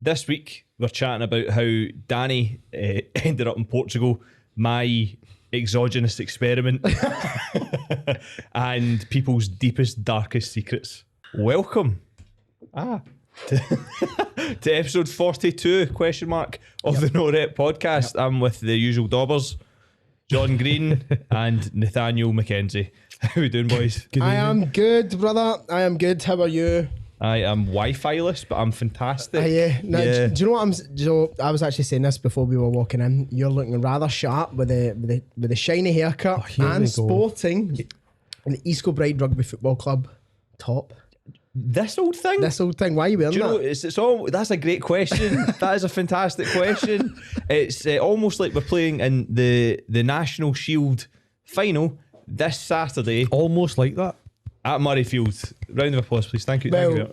This week we're chatting about how Danny ended up in Portugal, my exogenous experiment, and people's deepest, darkest secrets. Welcome to episode 42 question mark of the No Rep podcast. I'm with the usual daubers, John Green and Nathaniel McKenzie. How we doing, boys? I am good, brother. I am good. How are you? I am Wi-Fi-less, but I'm fantastic. Yeah. No, do you know what I was actually saying this before we were walking in. You're looking rather sharp with the shiny haircut and sporting the East Kilbride Rugby Football Club top. This old thing? Why are you wearing Do you know, that? it's all. That's a great question. That is a fantastic question. It's almost like we're playing in the National Shield final this Saturday. Almost like that. At Murrayfield. Round of applause, please. Thank you. Well,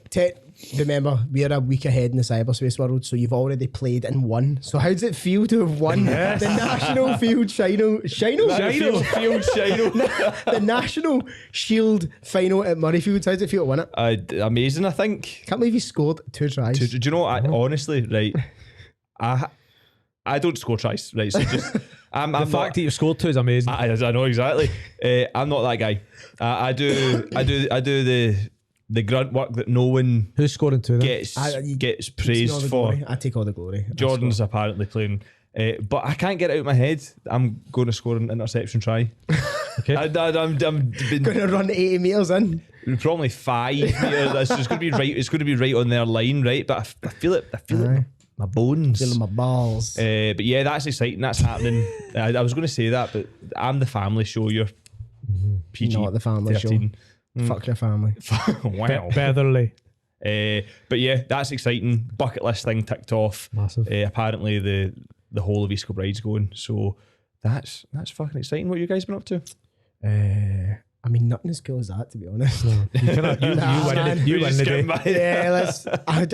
remember, we're a week ahead in the cyberspace world, so you've already played and won. So how does it feel to have won the National Field Final? The National Shield Final at Murrayfield. How does it feel to win it? Amazing, I think. Can't believe you scored 2 tries. Do you know what? Honestly, right, I don't score tries, right? So just... The fact that you've scored 2 is amazing. I know exactly. I'm not that guy. I do the grunt work that no one Who's scoring 2 then? gets praised for. Glory. I take all the glory. Jordan's apparently playing, but I can't get it out of my head. I'm going to score an interception try. Okay. I'm going to run 80 metres in. Probably 5 metres. It's going to be right. It's going to be right on their line, right? But I feel it. I feel it. My bones. Feeling my balls. But yeah, that's exciting. That's happening. I was going to say that, but I'm the family show. You're PG. Not the family 13. show. Fuck your family. Wow. Beatherly. But yeah, that's exciting. Bucket list thing ticked off. Massive. Apparently the whole of East Kilbride's going. So that's fucking exciting. What you guys been up to? I mean, nothing as cool as that, to be honest. No. You win the day. Yeah,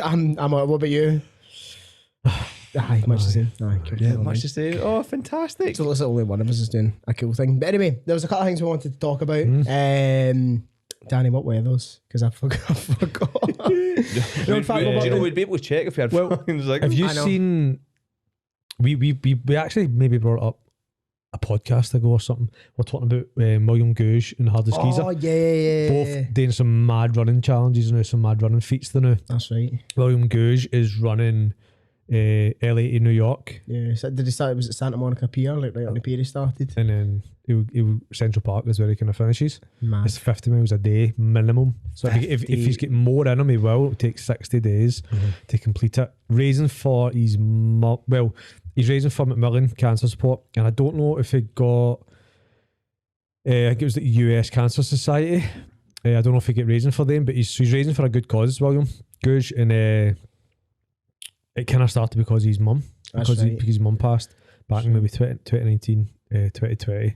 I'm what about you? Aye, much to say. Much to say. Oh, fantastic. So looks like only one of us is doing a cool thing. But anyway, there was a couple of things we wanted to talk about. Danny, what were those? Because I forgot. Do you know we'd be able to check if we had phones? Like, have you seen... We actually maybe brought up a podcast ago or something. We're talking about William Gouge and Hardest Geezer. Oh, yeah. Both doing some mad running challenges now, some mad running feats now. That's right. William Gouge is running LA to New York. Yeah, so did he start? Was it Santa Monica Pier, like right on the pier he started? And then Central Park is where he kind of finishes. Mad. It's 50 miles a day minimum. So if he's getting more in him, he will. It'll take 60 days to complete it. Raising for his mum. Well, he's raising for Macmillan Cancer Support, and I don't know if he got. I think it was the US Cancer Society. I don't know if he get raising for them, but he's raising for a good cause, William Gouge, and it kind of started because his mum, because his mum passed back in maybe 2019, 2020,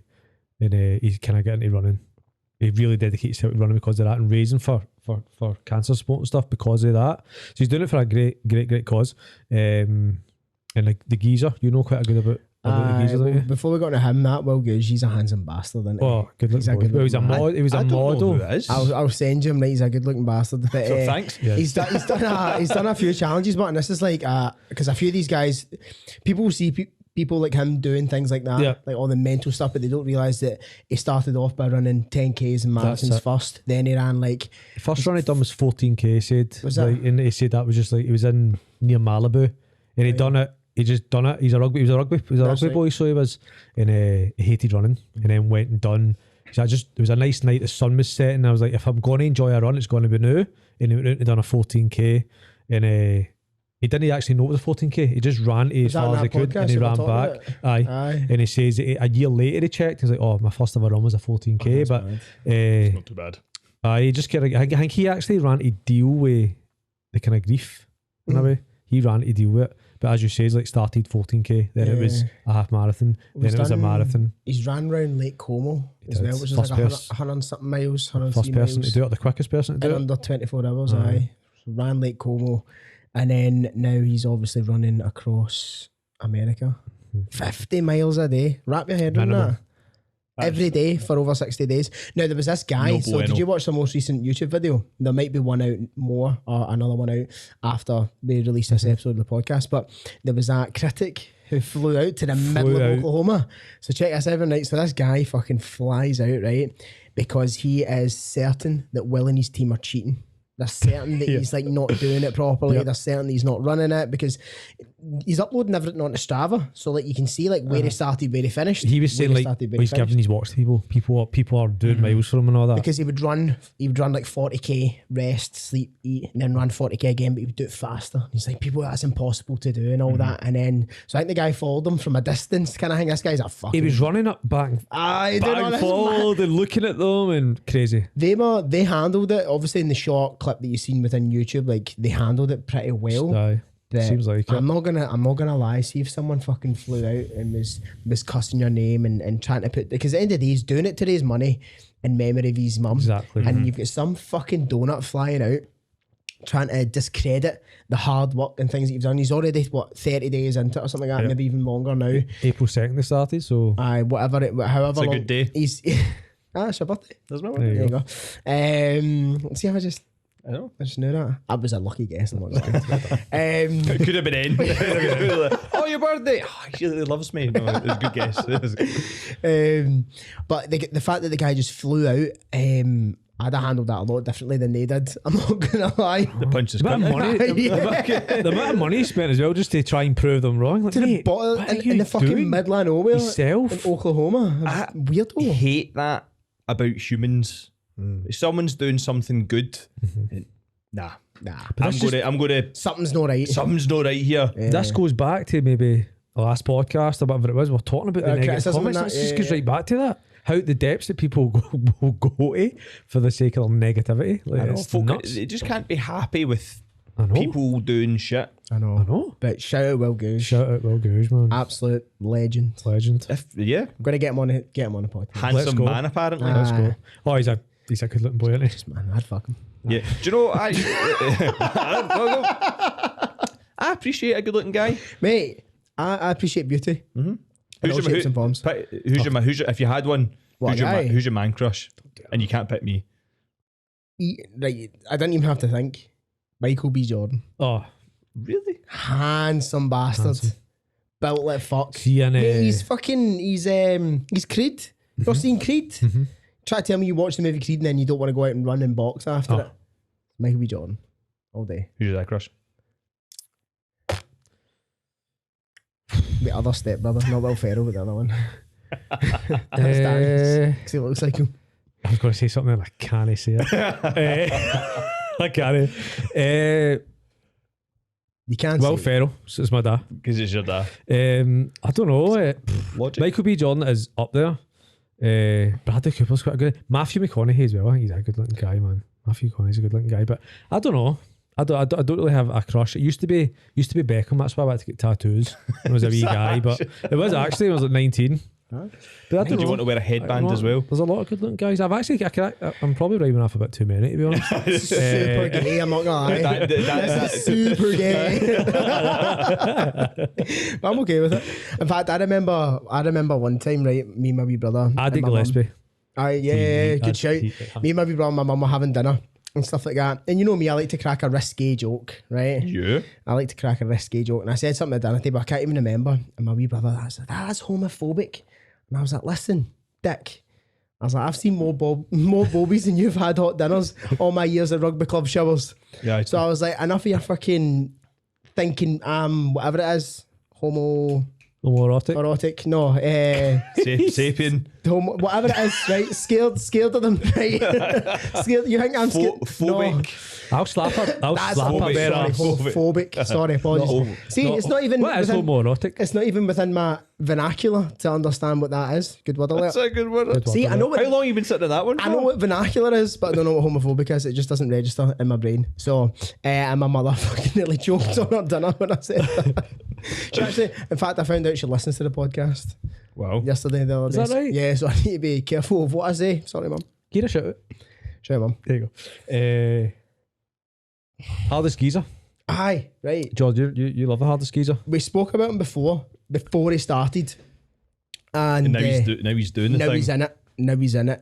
and he's kind of getting into running. He really dedicates himself to running because of that, and raising for cancer support and stuff because of that. So he's doing it for a great cause. And like the geezer, you know quite a good about the geezer, don't you? Before we got to him, that Will Gouge, he's a handsome bastard, isn't he? Oh, good looking boy. Well, he was a model. I'll send you him, right? He's a good looking bastard. But, so thanks. Yes. He's done a few challenges, but this is like because a few of these guys, people see people like him doing things like that, like all the mental stuff, but they don't realise that he started off by running 10Ks and marathons first. Then he ran like first run he done was 14K. He said, was that? Like, and he said that was just like he was in near Malibu, and he done it. He just done it. He was a rugby boy, so he was, and he hated running, and then went and done. So it was a nice night. The sun was setting. I was like, if I'm going to enjoy a run, it's going to be now. And he went out and done a 14K, and he didn't actually know it was a 14K. He just ran as far as he could, and he ran back. Aye. And he says a year later he checked. He's like, oh, my first ever run was a 14K, but it's not too bad. He just kind of. I think he actually ran to deal with the kind of grief in a way. He ran to deal with it. But as you say, it's like started 14K, then it was a half marathon, then it was a marathon. He's ran round Lake Como as well, which is like 100 something miles, 103 First person to do it, the quickest person to do it. Under 24 hours, aye. So ran Lake Como, and then now he's obviously running across America. 50 miles a day. Wrap your head around that. every day for over 60 days. Now, there was this guy. No So, bueno. did you watch the most recent YouTube video? There might be one out more or another one out after we release this episode of the podcast. But there was that critic who flew out to the middle of Oklahoma. So, check this out, right? So, this guy fucking flies out, right? Because he is certain that Will and his team are cheating. They're certain that he's like not doing it properly. They're certain that he's not running it because he's uploading everything onto Strava, so like you can see like where he started, where he finished. He was saying like he's giving his watch to people. People are doing miles for him and all that. Because he would run like 40k, rest, sleep, eat, and then run 40k again, but he would do it faster. He's like, people, that's impossible to do and all that. And then so I think the guy followed him from a distance. Kind of thing. This guy's a fucking. He was running up back and forward and looking at them and crazy. They handled it obviously in the short clip that you've seen within YouTube. Like they handled it pretty well. Seems like it. I'm not gonna lie. See if someone fucking flew out and was cussing your name and trying to put, because at the end of the day he's doing it to raise money in memory of his mum. Exactly. And you've got some fucking donut flying out trying to discredit the hard work and things that you've done. He's already 30 days into it or something like that, maybe even longer now. April 2nd they started, so however It's a good day. He's it's your birthday. There's my there birthday. you There you go. See how I just knew that. I was a lucky guess. I'm not just kidding. It could have been end. Oh, your birthday. Oh, he really loves me. No, it was a good guess. But the fact that the guy just flew out, I'd have handled that a lot differently than they did. I'm not gonna lie. The punch is the amount of coming. money, the amount of money he spent as well just to try and prove them wrong. Like, To the mate, bottom what are in you the fucking doing? middle of nowhere Yourself? in Oklahoma. I Weirdo. hate that about humans. If someone's doing something good, nah. I'm gonna. Something's not right. Something's not right here. This goes back to maybe the last podcast or whatever it was. We're talking about the negative criticism and comments. that, It just goes right back to that. How the depths that people will go to for the sake of negativity. Like, it's Folk, nuts. they just can't be happy with I know. people doing shit. I know. I know. But shout out Will Goose. Shout out Will Goose, man. Absolute legend. Legend. I'm gonna get him on the podcast. handsome go. man apparently. Let's go. Oh, he's a good looking boy, isn't he? Man, I'd fuck him. Yeah. Do you know? I appreciate a good looking guy. Mate, I appreciate beauty. Who's your, shapes and forms. who's your if you had one? What, guy? Who's your man crush? And you can't pick me. Right, I didn't even have to think. Michael B. Jordan. Oh, Really? Handsome bastard. Handsome. Built like fuck. see, and Mate, he's Creed. You've seen Creed? Try to tell me you watch the movie Creed and then you don't want to go out and run and box after it. Michael B. Jordan. All day. Who's your crush? The other stepbrother, not Will Ferrell, but the other one. Eh, Because he looks like him. I was going to say something and I can't say it. I can't. You can't Will say Ferrell, so it's my dad. Because it's your dad. I don't know. Logic. Michael B. Jordan is up there. Bradley Cooper's quite good. Matthew McConaughey as well. I think he's a good looking guy, man. Matthew McConaughey's a good looking guy, but I don't know. I don't really have a crush. It used to be Beckham. That's why I went to get tattoos when I was a wee guy. But it was actually when I was like 19. Huh? But I Did don't you know. want to wear a headband I as don't know. well? There's a lot of good looking guys. I'm probably rhyming off a bit too many, to be honest. super gay, I'm not gonna lie. This is super gay. But I'm okay with it. In fact, I remember one time, right, me and my wee brother. Adi and my mum- Gillespie. Aye, yeah, good shout. Me and my wee brother and my mum were having dinner and stuff like that. And you know me, I like to crack a risque joke, right? Yeah. I like to crack a risque joke. And I said something at dinner table, I can't even remember. And my wee brother, I said, that's homophobic. And I was like, listen, dick. I was like, I've seen more bobies than you've had hot dinners all my years at rugby club showers. Yeah. So I was like, enough of your fucking thinking, whatever it is, erotic, no, Sapien. whatever it is, right? Scared of them, right? Scared. You think I'm scared? Phobic. I'll slap her. That's slap her phobic. better. Sorry, phobic. Sorry, apologies. See, it's not even. What is within- homoerotic? It's not even within my vernacular to understand what that is. Good word alert. That's a good word. See, I know what How long have you been sitting in that one? I know what vernacular is, but I don't know what homophobic is. It just doesn't register in my brain. So, and my mother fucking nearly choked on her dinner when I said that. She actually, in fact, I found out she listens to the podcast Wow. yesterday. The other day. Is that right? Yeah, so I need to be careful of what I say. Sorry, mum. Get a shout out. Sorry, mum. There you go. Hardest geezer. Aye, right. George, you love the hardest geezer. We spoke about him before he started. And now he's doing the now thing. he's in it. Now he's in it.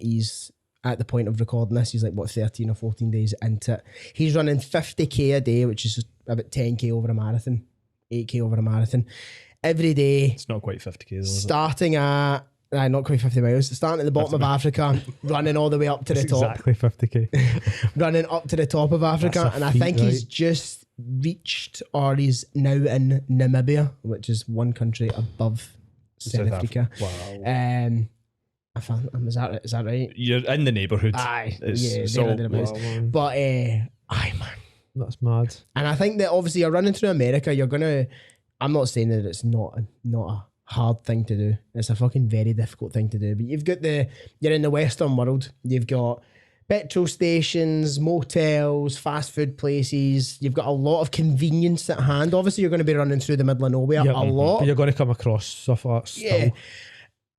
He's at the point of recording this. He's like, what, 13 or 14 days into it. He's running 50k a day, which is about 10k over a marathon, 8k over a marathon. Every day. It's not quite 50k though, is it? Starting at, not quite 50 miles, starting at the bottom of Africa, running all the way up to the top. Exactly 50k. Running up to the top of Africa. And I think he's just reached, or he's now in Namibia, which is one country above South Africa. Wow. Is that right? You're in the neighbourhood. Aye. It's Yeah, all- thereabouts. But, aye, man. That's mad. And I think that obviously you're running through America, you're going to, I'm not saying that it's not a hard thing to do. It's a fucking very difficult thing to do. But you're in the Western world. You've got petrol stations, motels, fast food places. You've got a lot of convenience at hand. Obviously, you're going to be running through the middle of nowhere a lot. But you're going to come across stuff like that still. Yeah.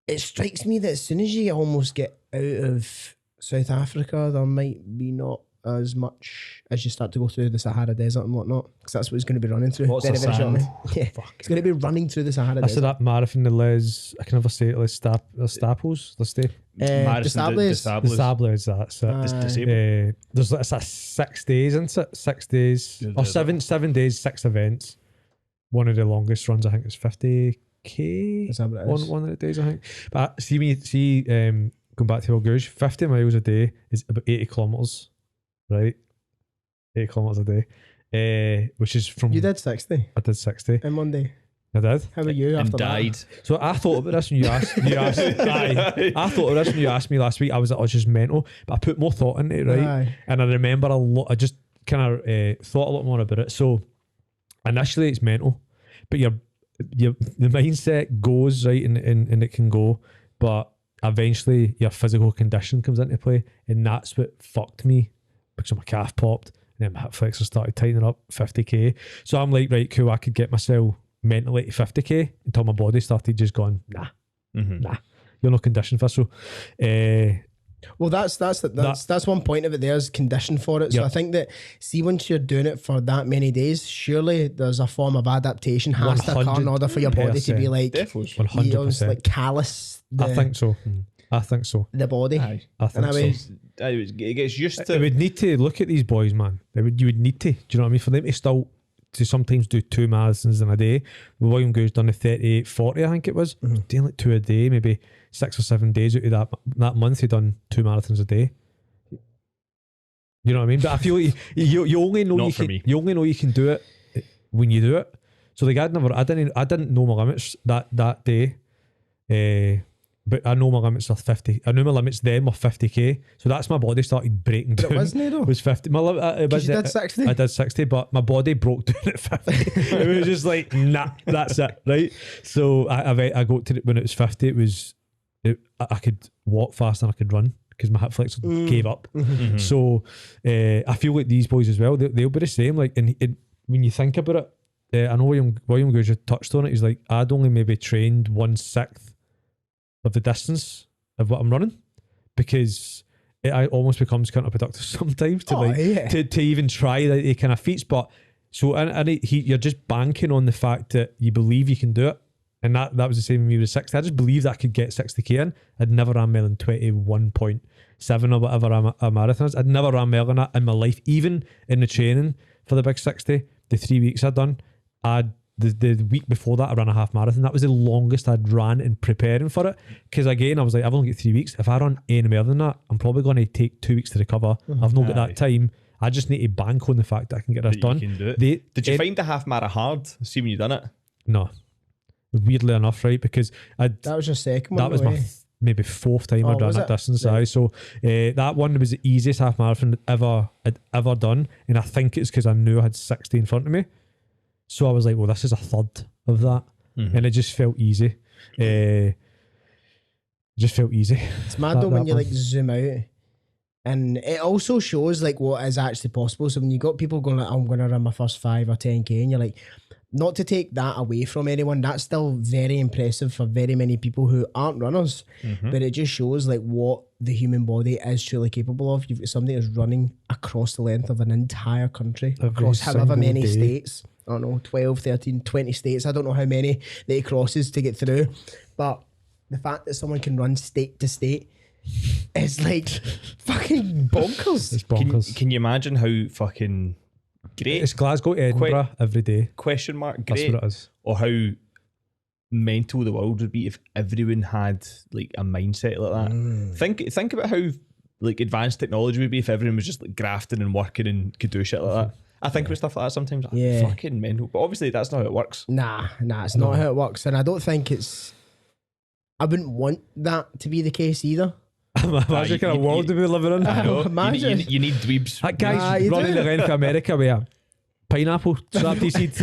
It strikes me that as soon as you almost get out of South Africa, there might be not as much as you start to go through the Sahara Desert and whatnot, because that's what it's going to be running through. Lots of very sand. shortly. Yeah, it's going to be running through the Sahara I Desert. said that marathon, the Les, I can never say it, Les Staples, let's say. Madison Sables. The Sablers, that's it. It's disabled. It's a 6 days, isn't it? 6 days. Yeah, Or 7 days, 6 events. One of the longest runs, I think, is 50k. Is that what it is? One of the days, I think. But going back to El Gouge, 50 miles a day is about 80 kilometres, right? 80 kilometres a day. Which is from... You did 60 I did 60. in one day. I did. How about you And after died. So I thought about this when you asked. Aye. I thought of this when you asked me last week. I was just mental, but I put more thought into it, right? Aye. And I remember a lot. I just kind of thought a lot more about it. So initially, it's mental, but the mindset goes right, and it can go, but eventually your physical condition comes into play, and that's what fucked me because my calf popped, and then my hip flexors started tightening up. 50k. So I'm like, right, cool. I could get myself mentally to 50k until my body started just going, nah, you're not conditioned for it. So Well, that's one point of it. There's condition for it. So Yep. I think that, see, once you're doing it for that many days, surely there's a form of adaptation has to occur in order for your body to be like, Definitely. 100%. like callous I think so. I think so. the body. Aye. I think I so. mean, It gets used They to. would need to look at these boys, man. You would need to. Do you know what I mean? For them to still to sometimes do 2 marathons in a day. William Goo's done the 38, 40, I think it was. Doing like 2 a day, maybe 6 or 7 days out of that month. He done 2 marathons a day. You know what I mean? But I feel like you only know you only know you can do it when you do it. So like I didn't know my limits that day. But I know my limits are 50. I knew my limits then were 50k. So that's my body started breaking down. But it wasn't it though? It was 50. My limit, Because you did 60? I did 60, but my body broke down at 50. It was just like, nah, that's it, right? So I got to it when it was 50. I could walk faster than I could run because my hip flexor gave up. So I feel like these boys as well, they'll be the same. Like, and when you think about it, I know William Gouge touched on it. He's like, I'd only maybe trained 1/6 of the distance of what I'm running, because it almost becomes counterproductive sometimes to even try the kind of feats. But so you're just banking on the fact that you believe you can do it, and that was the same with me with 60. I just believed that I could get 60k in. I'd never ran more than 21.7 or whatever a marathon is. I'd never ran more than that in my life, even in the training for the big 60. The 3 weeks I'd done, the week before that I ran a half marathon. That was the longest I'd ran in preparing for it, because again I was like, I've only got 3 weeks. If I run any more than that, I'm probably going to take 2 weeks to recover. I've not got that time. I just need to bank on the fact that I can get this done. You can do it. Did you find the half marathon hard? See when you done it? No, weirdly enough, right? Because that was your second one. That was my maybe 4th time I'd run that distance. Right. So that one was the easiest half marathon I'd ever done, and I think it's because I knew I had 60 in front of me. So I was like, well, this is a third of that. And it just felt easy. It's mad though when you like zoom out, and it also shows like what is actually possible. So when you got people going like, I'm going to run my first 5 or 10k, and you're like, not to take that away from anyone, that's still very impressive for very many people who aren't runners. But it just shows like what the human body is truly capable of. You've got somebody who's running across the length of an entire country, across however many states, I don't know, 12, 13, 20 states. I don't know how many that he crosses to get through. But the fact that someone can run state to state is like fucking bonkers. It's bonkers. Can you imagine how fucking great? It's Glasgow to Edinburgh every day. Question mark. That's Great. what it is. Or how mental the world would be if everyone had like a mindset like that. Think about how like advanced technology would be if everyone was just like grafting and working and could do shit like that. I think about stuff like that sometimes. Yeah. Fucking mental. But obviously that's not how it works. Nah, it's not how it works. And I don't think I wouldn't want that to be the case either. Imagine the kind of world we live in. I know. Imagine. You need dweebs. That guy's you running do. the length of America with a pineapple strapped to his seat.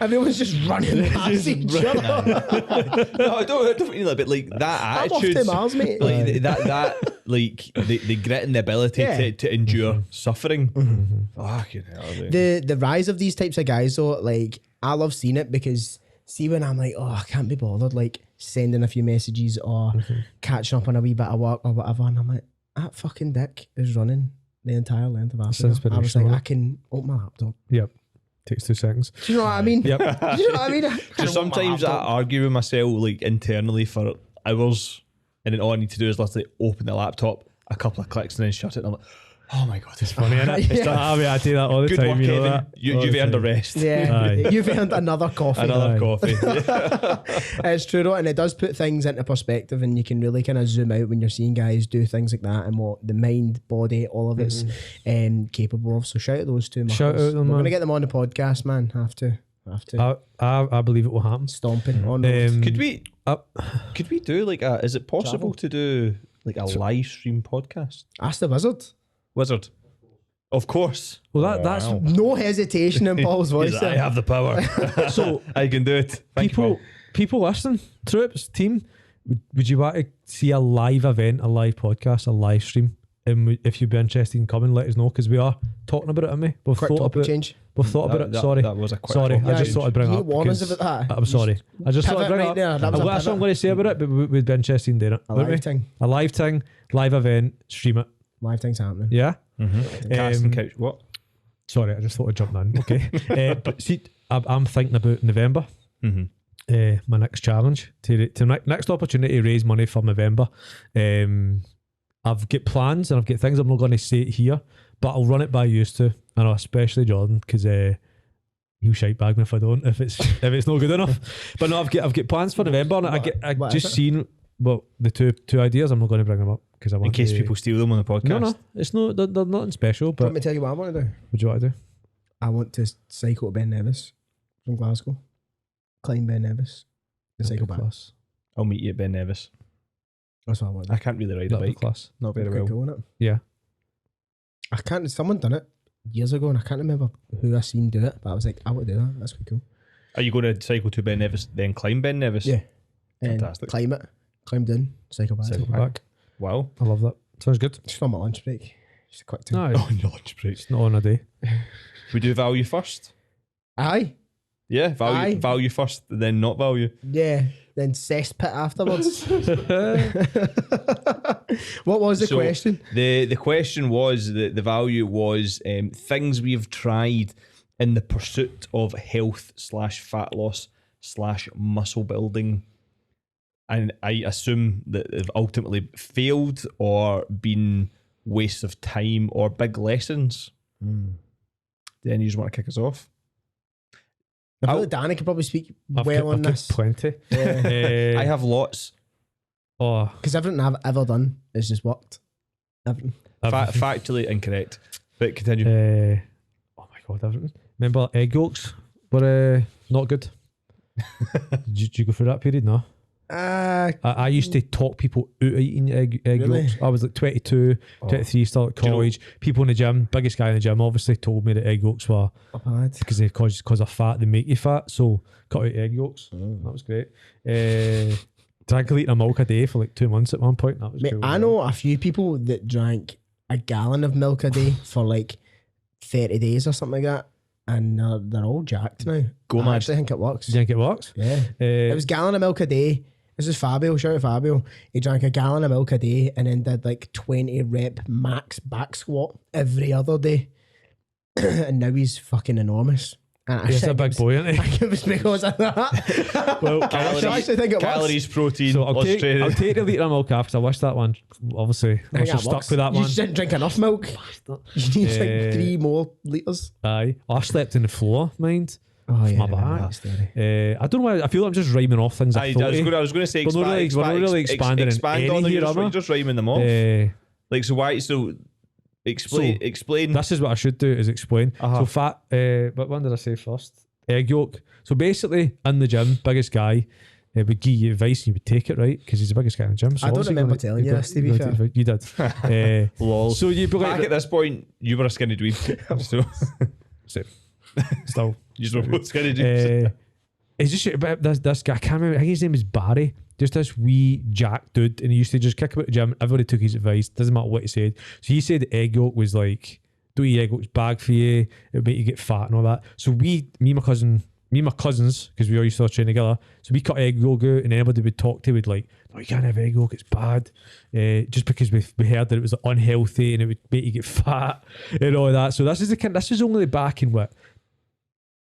Everyone's just running past each other. No, I don't mean that, but like that I'm off attitude. to Mars, mate. Like that like the grit and the ability Yeah. to endure suffering. Fucking hell, dude. The rise of these types of guys though, like I love seeing it because see when I'm like, oh, I can't be bothered like sending a few messages or catching up on a wee bit of work or whatever, and I'm like, that fucking dick is running the entire length of Africa. I was like, inspirational. I can open my laptop. Yep. Takes 2 seconds. Do you know what I mean? Yep. Do you know what I mean? I can Just open my sometimes I laptop. argue with myself like internally for hours, and then all I need to do is literally open the laptop, a couple of clicks, and then shut it. And I'm like, oh my god, it's funny. Funny, innit? Yeah. I do that all the Good time. work, you know Kevin. that? You've All the earned a time. rest. Yeah, Aye. you've earned another coffee. Another Aye. coffee. It's true though, and it does put things into perspective, and you can really kind of zoom out when you're seeing guys do things like that and what the mind, body, all of it's capable of. So shout out those two. Shout muckers. out them, We're man. gonna get them on the podcast, man. Have to I believe it will happen. stomping on those. Could we uh, do like a? Is it possible Travel. to do like a live stream podcast? Ask the wizard. Wizard, of course. well, that's Wow. No hesitation in Paul's voice. He's like, I have the power. so. I can do it. Thank you, Paul. People listen, troops, team. Would you want to see a live event, a live podcast, a live stream? And if you'd be interested in coming, let us know because we are talking about it, haven't we? We've Quick thought topic about change. We've thought about it. Sorry, That was a quick sorry. topic I just change. thought I'd bring Can it you up. warn us because- about that? I'm sorry. I just thought I'd Pivot bring it right up. there. That was a Well, that's what I'm pivot. going to say about it, but we'd be interested in doing it. A wouldn't live we? thing. A live thing, live event, stream it. Live thing's happening. Yeah. Casting couch. What? Sorry, I just thought I'd jump in. Okay. But see, I'm thinking about November. My next challenge next opportunity to raise money for November. I've got plans and I've got things I'm not going to say it here, but I'll run it by you two. I know, especially Jordan, because he'll shite bag me if I don't, if it's not good enough. But no, I've got plans for November, and I what just is it? seen the two ideas. I'm not going to bring them up because I want In case to, people steal them on the podcast. No, it's no, they're nothing special. Do you But want me to tell you what I want to do? what do you want to do? I want to cycle to Ben Nevis from Glasgow. Climb Ben Nevis. And cycle back. Class. Oh, I'll meet you at Ben Nevis. That's what I want. I can't really ride a That'd be bike. class. Not very Quite well. cool, innit? Yeah. I can't. Someone done it years ago, and I can't remember who I seen do it. But I was like, I would do that. That's quite cool. Are you going to cycle to Ben Nevis, then climb Ben Nevis? Yeah. And Fantastic. climb it, climb down, cycle back. Cycle Back. Wow. I love that. Sounds good. Just for my lunch break. Just a quick thing. No, On your lunch break. it's not on a day. We do value first. Aye. Yeah, Aye. value first, then not value. Yeah. Then cesspit afterwards. What was the So, question? The question was the value was things we've tried in the pursuit of health / fat loss / muscle building, and I assume that they've ultimately failed or been wastes of time or big lessons. Do any of you want to kick us off? I feel I'll- like Danny could probably speak I've well got on this. plenty. I have lots. Oh, Because everything I've ever done has just worked. Everything. Factually incorrect, but continue. Oh my god, everything. Remember egg yolks were not good. Did you go through that period? No. I used to talk people out of eating egg Really? yolks. I was like 22, 23, still at Do you know- college. People in the gym, biggest guy in the gym, obviously told me that egg yolks were bad. because they cause of fat, they make you fat. So cut out egg yolks. That was great. Drank a litre of milk a day for like 2 months at one point. That was Mate, cool. I know a few people that drank a gallon of milk a day for like 30 days or something like that. And they're all jacked now. Go I mad. actually think it works. Do you think it works? Yeah. It was gallon of milk a day. This is Fabio. Shout out Fabio. He drank a gallon of milk a day and then did like 20 rep max back squat every other day. And now he's fucking enormous. And He's a big boy, isn't he? I think it was because of that. Well, I actually think it was. Calories, protein, so I'll take Australia. a litre of milk after I wish that one. Obviously, I was think just that stuck works. with that You one. just didn't drink enough milk. You need like 3 more litres. Aye. I slept on the floor, mind. Oh yeah, my I remember back. that story. I don't know why. I feel like I'm just rhyming off things. I was going to say, We're not really expanding expand on any them. here, You're am I? just rhyming them off. Like, so why? So explain. This is what I should do: is explain. Uh-huh. So fat. What one did I say first? Egg yolk. So basically, in the gym, biggest guy would give you advice and you would take it, right? Because he's the biggest guy in the gym. So I don't obviously remember you're telling you this, to be you're fair. You did. Lol. So you be Back like, at this point, you were a skinny dweeb. So still. you just were both skinny dweebs. It's just about this guy. I can't remember. I think his name is Barry. Just this wee jack dude, and he used to just kick about the gym. Everybody took his advice. Doesn't matter what he said. So he said egg yolk was like, don't eat egg yolk, it's bad for you. It would make you get fat and all that. So me and my cousins, because we all used to train together, so we cut egg yolk out, and anybody would talk to would like, no, you can't have egg yolk, it's bad. Just because we heard that it was unhealthy and it would make you get fat and all that. So this is only back in what,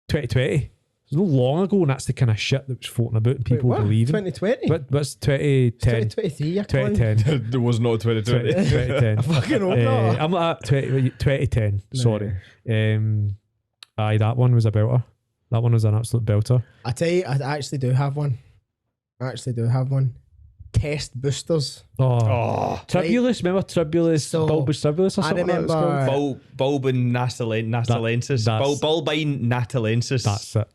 2020. It's no long ago, and that's the kind of shit that was floating about and people believing. 2020? What's 2010? 2023, you're calling? 2010. There was no 2020. 2010. I fucking hope not. I'm like 2010. Sorry. Aye, that one was a belter. That one was an absolute belter. I tell you, I actually do have one. Test boosters. Oh, Tribulus, remember Tribulus? So, Bulbous Tribulus or something I remember like that it's Bulbin natalensis. Bulbine natalensis. That's it.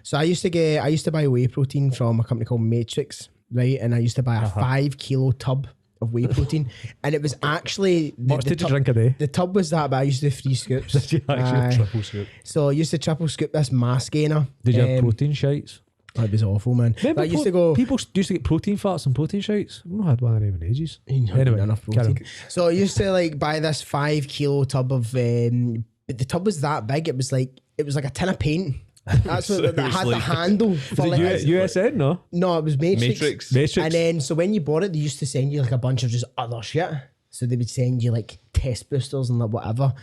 So I used to buy whey protein from a company called Matrix, right? And I used to buy a 5 kilo tub of whey protein, and it was actually What did you drink a day? The tub was that, but I used to do 3 scoops. Did you actually Triple scoop. So I used to triple scoop this mass gainer. Did you have protein shites? It was awful, man. Remember But I used to go. People used to get protein farts and protein shites. I've not had one of them in ages. Anyway, enough carry on. protein. So I used to like buy this 5 kilo tub of. But the tub was that big. It was like a tin of paint. That's what it had the handle. For Was it USN? No, it was Matrix. Matrix. And then so when you bought it, they used to send you like a bunch of just other shit. So they would send you like test boosters and like whatever.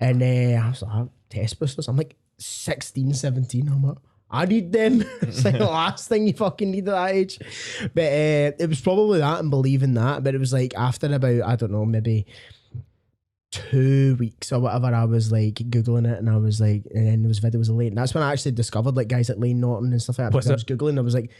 And I was like, test boosters. I'm like 16, 17. I'm like, I need them. It's like the last thing you fucking need at that age. But it was probably that and believing that. But it was like after about, I don't know, maybe 2 weeks or whatever, I was like Googling it and I was like, and then there was videos of Lane. That's when I actually discovered like guys like Lane Norton and stuff like that. Because I was Googling, I was like,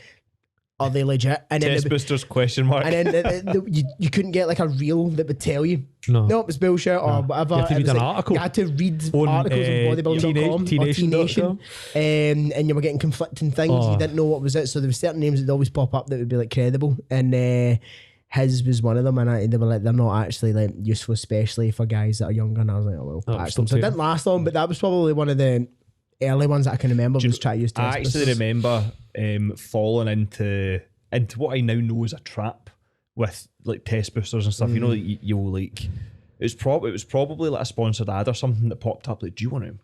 are they legit? And then Test boosters question mark. And then you couldn't get like a reel that would tell you. No, it was bullshit or whatever. You had to read It was an like, article. You had to read On, articles on bodybuilding.com or T-Nation. and you were getting conflicting things. You didn't know what was it. So there were certain names that would always pop up that would be like credible. And his was one of them. And they were like, they're not actually like useful, especially for guys that are younger. And I was like, oh well, patch them. So it didn't last long, but that was probably one of the early ones that I can remember. Was try to use test I actually boosters. remember falling into what I now know is a trap with like test boosters and stuff. You know, you'll like it was probably like a sponsored ad or something that popped up like, do you want to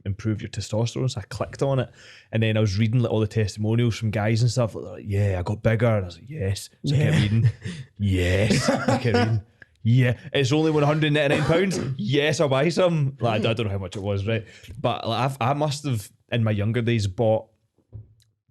improve your testosterone? So I clicked on it, and then I was reading like all the testimonials from guys and stuff like, yeah, I got bigger, and I was like, yes. So I kept reading, yes. I kept reading, yeah, it's only £199. Yes, I'll buy some. Like, I don't know how much it was, right? But like, I must have in my younger days bought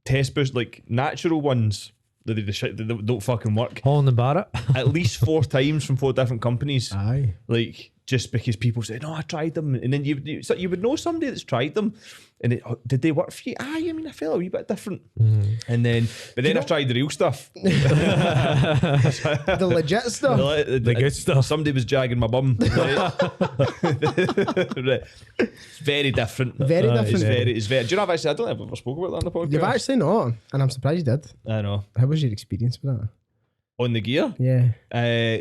test boost like natural ones. They don't fucking work. Holland and Barrett. At least 4 times from 4 different companies. Aye. Like, just because people say, no, I tried them. And then you would know somebody that's tried them. And did they work for you? Aye, I mean, I felt a wee bit different. And then, but then I tried the real stuff. The legit stuff. The good stuff. Somebody was jagging my bum. Right? Right. It's very different. Very different. It's very. Do you know, I don't think I've ever spoken about that on the podcast. You've actually not, and I'm surprised you did. I know. How was your experience with that? On the gear? Yeah.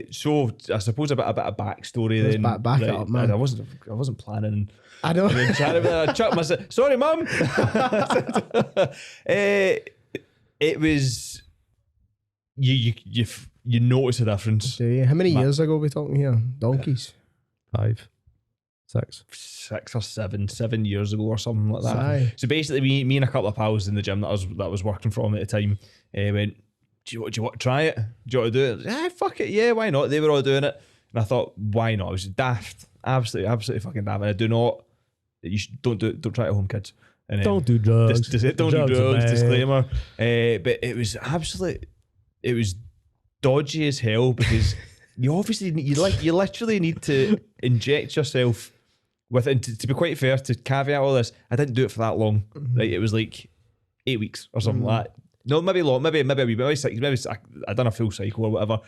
So I suppose a bit of backstory Let's then. back it up, man. I wasn't planning. I know. I chucked myself. Sorry, mum. It was you notice a difference. Do you? How many years ago are we talking here? Donkeys. 5, 6. 6 or 7 years ago or something like that. Aye. So basically, me and a couple of pals in the gym that I was working from at the time went, do you want to try it? Do you want to do it? Yeah, fuck it. Yeah, why not? They were all doing it, and I thought, why not? I was daft, absolutely fucking daft. And I do not. Don't try it at home, kids. And Don't do drugs. Don't do Drugs are drugs. bad. Disclaimer. But it was it was dodgy as hell because you obviously you literally need to inject yourself with. And to be quite fair, to caveat all this, I didn't do it for that long. Right, it was like 8 weeks or something like that. No, maybe long, maybe a wee bit, maybe 6, maybe I done a full cycle or whatever.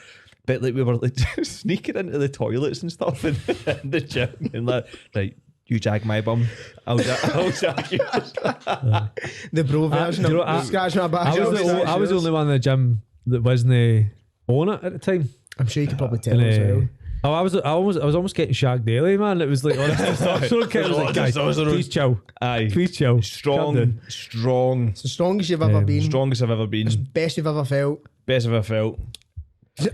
But like we were like sneaking into the toilets and stuff in the gym and like, right, you jag my bum, I'll jag you. The bro version of scratching my back. I was the only one in the gym that wasn't on it at the time. I'm sure you could probably tell as well. I was almost getting shagged daily, man. It was like honest testosterone kid. I was like, guys, please chill. Aye, please chill. Strong. It's the strongest you've ever been. Strongest I've ever been. It's best you've ever felt. Best I've ever felt.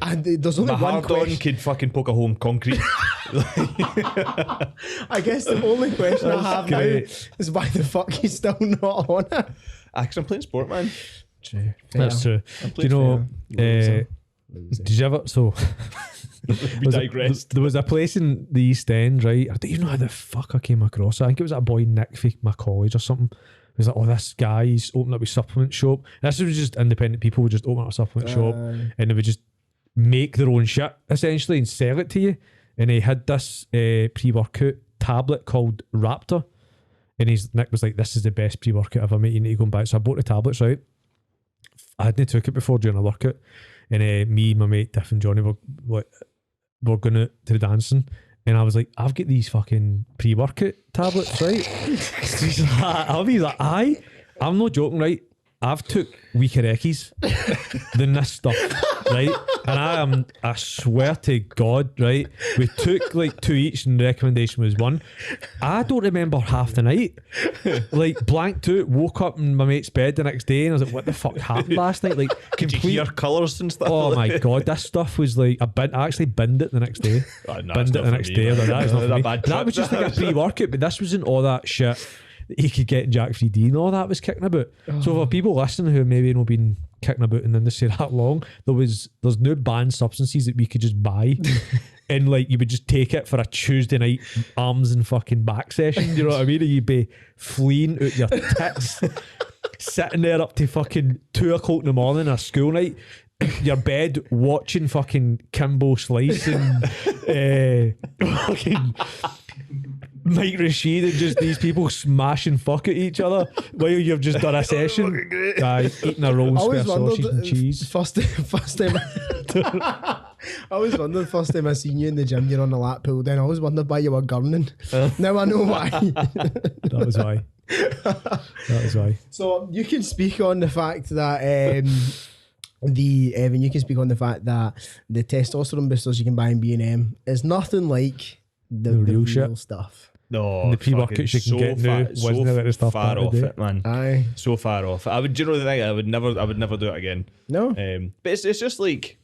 And there's only My one hard question. on could fucking poke a hole in concrete. I guess the only question I have great. now is why the fuck he's still not on it. Because I'm playing sport, man. True. That's true. Do you know? Did you ever? So We digressed. There was a place in the East End, right? I don't even know how the fuck I came across it. I think it was that boy Nick from my college or something. It was like, oh, this guy's opened up a supplement shop. This was just independent people would just open up a supplement shop and they would just make their own shit essentially and sell it to you. And he had this pre-workout tablet called Raptor. And Nick was like, this is the best pre-workout ever, mate. You need to go and buy it. So I bought the tablets, right? I hadn't took it before during a workout. And me, my mate, Tiff and Johnny were going out to the dancing. And I was like, I've got these fucking pre-workout tablets, right? He's like, aye. I'm not joking, right? I've took weaker eckies than this stuff, right? And I swear to God, right? We took like 2 each and the recommendation was 1. I don't remember half the night. Like blanked out, woke up in my mate's bed the next day and I was like, what the fuck happened last night? Like Could you hear colours and stuff? Oh my God, this stuff was like, I actually binned it the next day. Binned it the next day. Like, that is not for me. That was just like a pre-workout, but this wasn't all that shit that you could get in Jack 3D and all that was kicking about. So for people listening who maybe not been kicking about in the industry that long, there's no banned substances that we could just buy and like you would just take it for a Tuesday night arms and fucking back session, you know what I mean? And you'd be fleeing out your tits sitting there up to fucking 2 o'clock in the morning on a school night, your bed watching fucking Kimbo Slice and fucking Mike Rashid and just these people smashing fuck at each other while you've just done a session. Eating a roll, spare sausage and cheese. First time I always wondered first time I seen you in the gym, you're on the lap pool. Then I always wondered why you were gurning. Now I know why. That was why. That was why. So you can speak on the fact that Evan, you can speak on the fact that the testosterone boosters you can buy in B&M is nothing like the real shit stuff. No, and the pre-workouts you can get now wasn't it the stuff far off it, man. Aye, so far off. I would, you know the thing, I would never do it again. No, but it's just like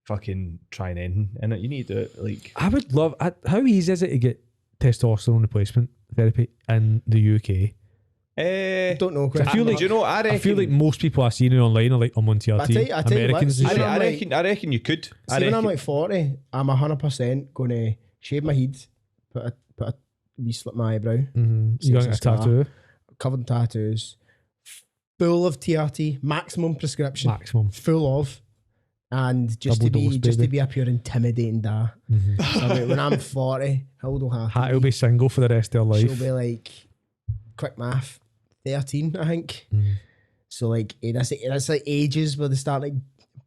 fucking trying anything, and you need to do it. Like I would love. How easy is it to get testosterone replacement therapy in the UK? Don't know. I feel like, do you know? I feel like most people I see now online are like, I'm on TRT. I tell Americans you and what, shit. I reckon you could. When I'm like 40, I'm 100% going to shave my head, put a wee slit my eyebrow. Mm-hmm. You got a tattoo? Covered in tattoos, full of TRT, maximum prescription, full of, and just to be a pure intimidating da. Mm-hmm. So like, when I'm 40, how old will Hattie will be single for the rest of her life. She'll be like, quick math, 13, I think. Mm. So like that's like ages where they start like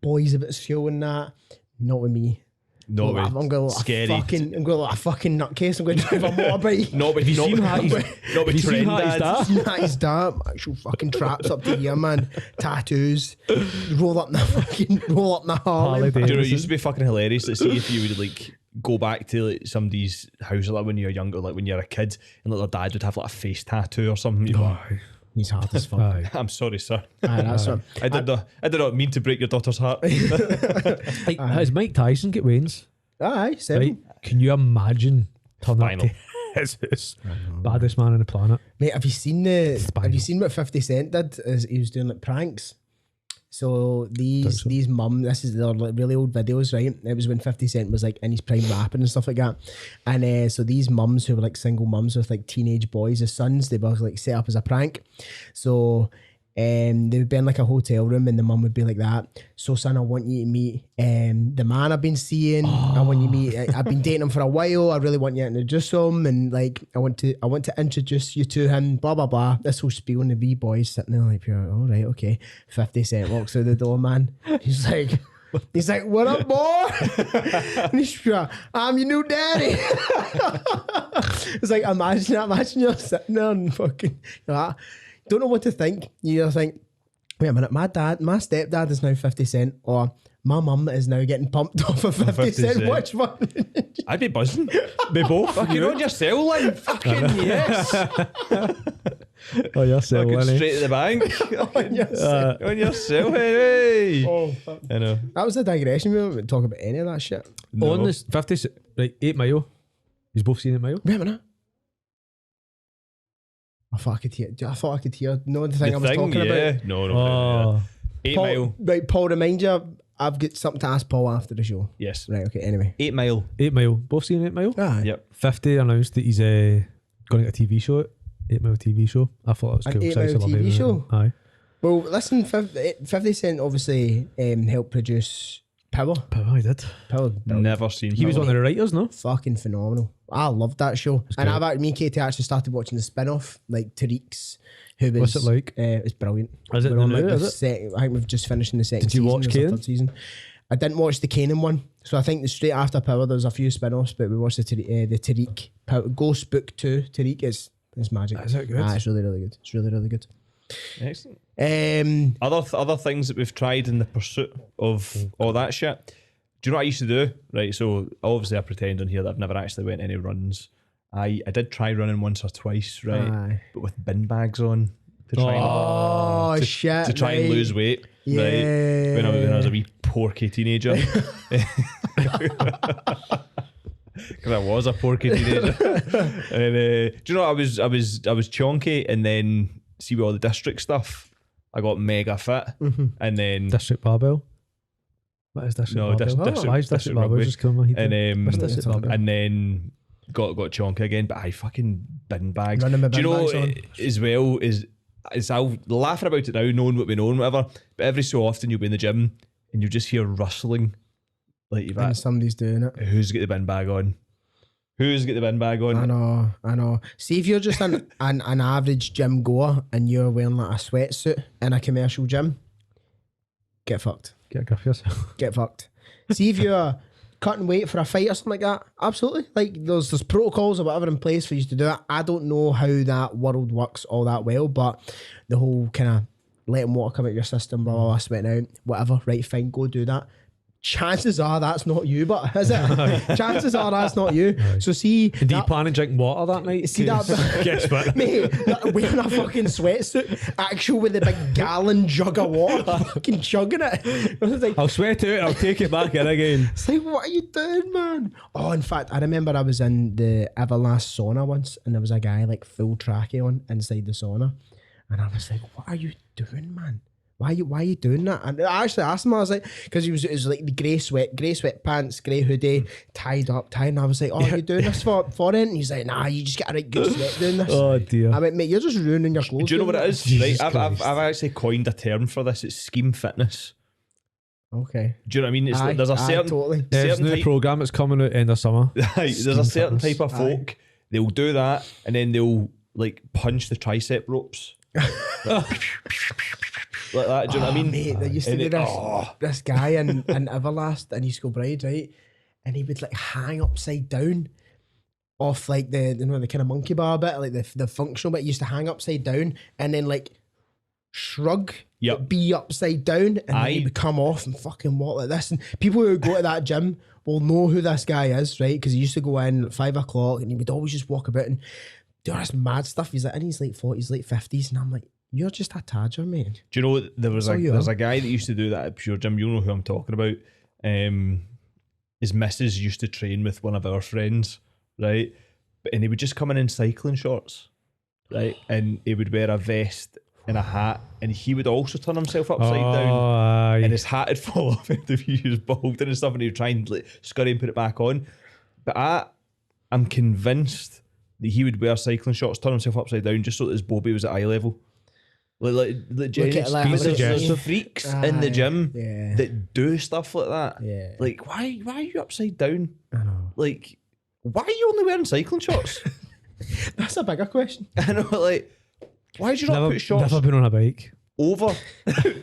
boys a bit school and that. Not with me. No way. I'm going scary. I'm going like a fucking nutcase. I'm going to drive a motorbike. Not with Hatties dad. Actual fucking traps up to here, man. Tattoos. Roll up the Harley. Do you know, it used to be fucking hilarious to see if you would like go back to like somebody's house like when you're younger, like when you're a kid, and like their dad would have like a face tattoo or something. You'd like, he's hard as fuck. I'm sorry, sir. That's what I did not mean to break your daughter's heart. Has Mike Tyson get Wayne's? Aye, 7. Right? Can you imagine turning up to his baddest man on the planet? Mate, have you seen what 50 Cent did? Is he was doing like pranks. So these mums, this is their like really old videos, right? It was when 50 Cent was like in his prime rapping and stuff like that. And so these mums who were like single mums with like teenage boys as sons, they were like set up as a prank. So they would be in like a hotel room and the mum would be like that. So son, I want you to meet the man I've been seeing. I want you to meet, I've been dating him for a while. I really want you to introduce him. And like, I want to introduce you to him, blah, blah, blah. This whole spiel, and the wee boys sitting there like, all right, okay. 50 Cent walks through the door, man. He's like, what up, boy? And he's like, I'm your new daddy. It's like, imagine you're sitting there and fucking, you're like, don't know what to think. You think, wait a minute, my stepdad is now 50 Cent, or my mum is now getting pumped off of 50 Cent. Which one? I'd be buzzing. They both. Fucking on your cell line. Fucking yes. Oh, your cell Fucking line. straight to the bank. On your cell, hey. Oh, fuck. I know. That was a digression. We don't talk about any of that shit. No. On this 50, right, 8 Mile. You've both seen 8 Mile? Wait a minute. I thought I could hear. No, the thing I was talking about. No. Oh. 8 Mile. Right, Paul, remind you, I've got something to ask Paul after the show. Yes. Right, okay, anyway. 8 Mile. 8 Mile. Both seen 8 Mile? Ah, Yep. 50 announced that he's going to get a TV show. 8 Mile TV show. I thought that was An cool. 8 'cause I used to Mile love TV 8 Mile. show? Aye. Well, listen, 50 Cent obviously helped produce Power. But I did. Power. Never seen He was Power. one of the writers, no? Fucking phenomenal. I loved that show. And good. me and Katie actually started watching the spin-off, like Tariq's, who was... What's it like? It's brilliant. Is it We're the on, new, like, is it? I think we've just finished in the second Did you season. watch There's a Kanan? third season. I didn't watch the Kanan one. So I think that straight after Power, there was a few spin-offs, but we watched the Tariq. Ghost Book 2, Tariq is magic. Is it good? It's really, really good. It's really, really good. Excellent. Um, Other things that we've tried in the pursuit of all that shit. Do you know what I used to do? Right, so obviously I pretend on here that I've never actually went any runs. I did try running once or twice, right? Aye. But with bin bags on to try oh, to, shit. to try and right. lose weight. Yeah. Right. When I was a wee porky teenager. Because I was a porky teenager. And do you know what? I was chonky, and then see with all the district stuff, I got mega fit, and then District Barbell. What is District No, Barbell? District- Why is District District Barbell Rugby. just coming? and What's District Barbell? and then got chonky again. But I fucking bin bags. Running with Do you bin know bags on. as well is I'll laughing about it now, knowing what we know and whatever. But every so often you'll be in the gym and you just hear rustling, like you've And got, somebody's doing it. who's got the bin bag on? Who's got the bin bag on? I know. See, if you're just an average gym goer and you're wearing like a sweatsuit in a commercial gym, get fucked. Get a grip of yourself. Get fucked. See, if you're cutting weight for a fight or something like that, absolutely. Like there's protocols or whatever in place for you to do it. I don't know how that world works all that well, but the whole kind of letting water come out your system, blah, blah, blah, sweating out, whatever, right, fine, go do that. Chances are that's not you, but is it? Chances are that's not you. So see, Do you plan on drinking water that night? see that, Guess what? mate, wearing a fucking sweatsuit, actual with a big gallon jug of water, fucking chugging it. It's like, I'll sweat out. I'll take it back in again. it's like, what are you doing, man? Oh, in fact, I remember I was in the Everlast sauna once, and there was a guy like full trackie on inside the sauna, and I was like, what are you doing, man? Why are you doing that? And I actually asked him, I was like, because it was like the grey sweatpants, grey hoodie, tied up, and I was like, oh, are you doing this for it? And he's like, nah, you just get a right good sweat doing this. Oh dear. I went, mate, you're just ruining your clothes. Do you know what doing it that." is? Jesus Right, I've Christ. actually coined a term for this. It's scheme fitness. Okay. Do you know what I mean? It's Aye, like there's a aye, certain totally. There's a certain new type, programme that's coming out end of summer. there's a certain fitness. type of folk. They'll do that, and then they'll like punch the tricep ropes. Like that, do you know what I mean? Mate, there used to And be it- this guy in Everlast in East Kilbride, right? And he would like hang upside down off like the kind of monkey bar bit, like the functional bit. He used to hang upside down and then like shrug, Yep. but be upside down, and then he Aye. would come off and fucking walk like this. And people who go to that gym will know who this guy is, right? Because he used to go in at 5 o'clock and he would always just walk about and do all this mad stuff. He's like in his late 40s, late 50s, and I'm like, you're just a tadger, mate. Do you know there's That's all you are. a guy that used to do that at Pure Gym. You know who I'm talking about. His missus used to train with one of our friends, right? And he would just come in cycling shorts, right? And he would wear a vest in a hat, and he would also turn himself upside down, Aye. and his hat would fall off if he was balding and stuff, and he'd try and like, scurry and put it back on. But I'm convinced that he would wear cycling shorts, turn himself upside down, just so that his bobby was at eye level. Like Jenny, there's freaks in the gym that do stuff like that. Yeah. Like, why are you upside down? I know. Like, why are you only wearing cycling shorts? That's a bigger question. I know, like, why did you not put shorts Never been on a bike. over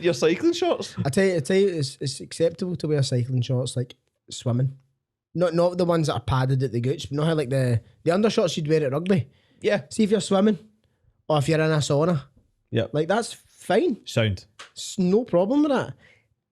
your cycling shorts? I tell you, it's acceptable to wear cycling shorts like swimming. Not the ones that are padded at the gooch, but not how like the undershorts you'd wear at rugby. Yeah. See if you're swimming or if you're in a sauna. Yeah. Like that's fine. Sound. It's no problem with that.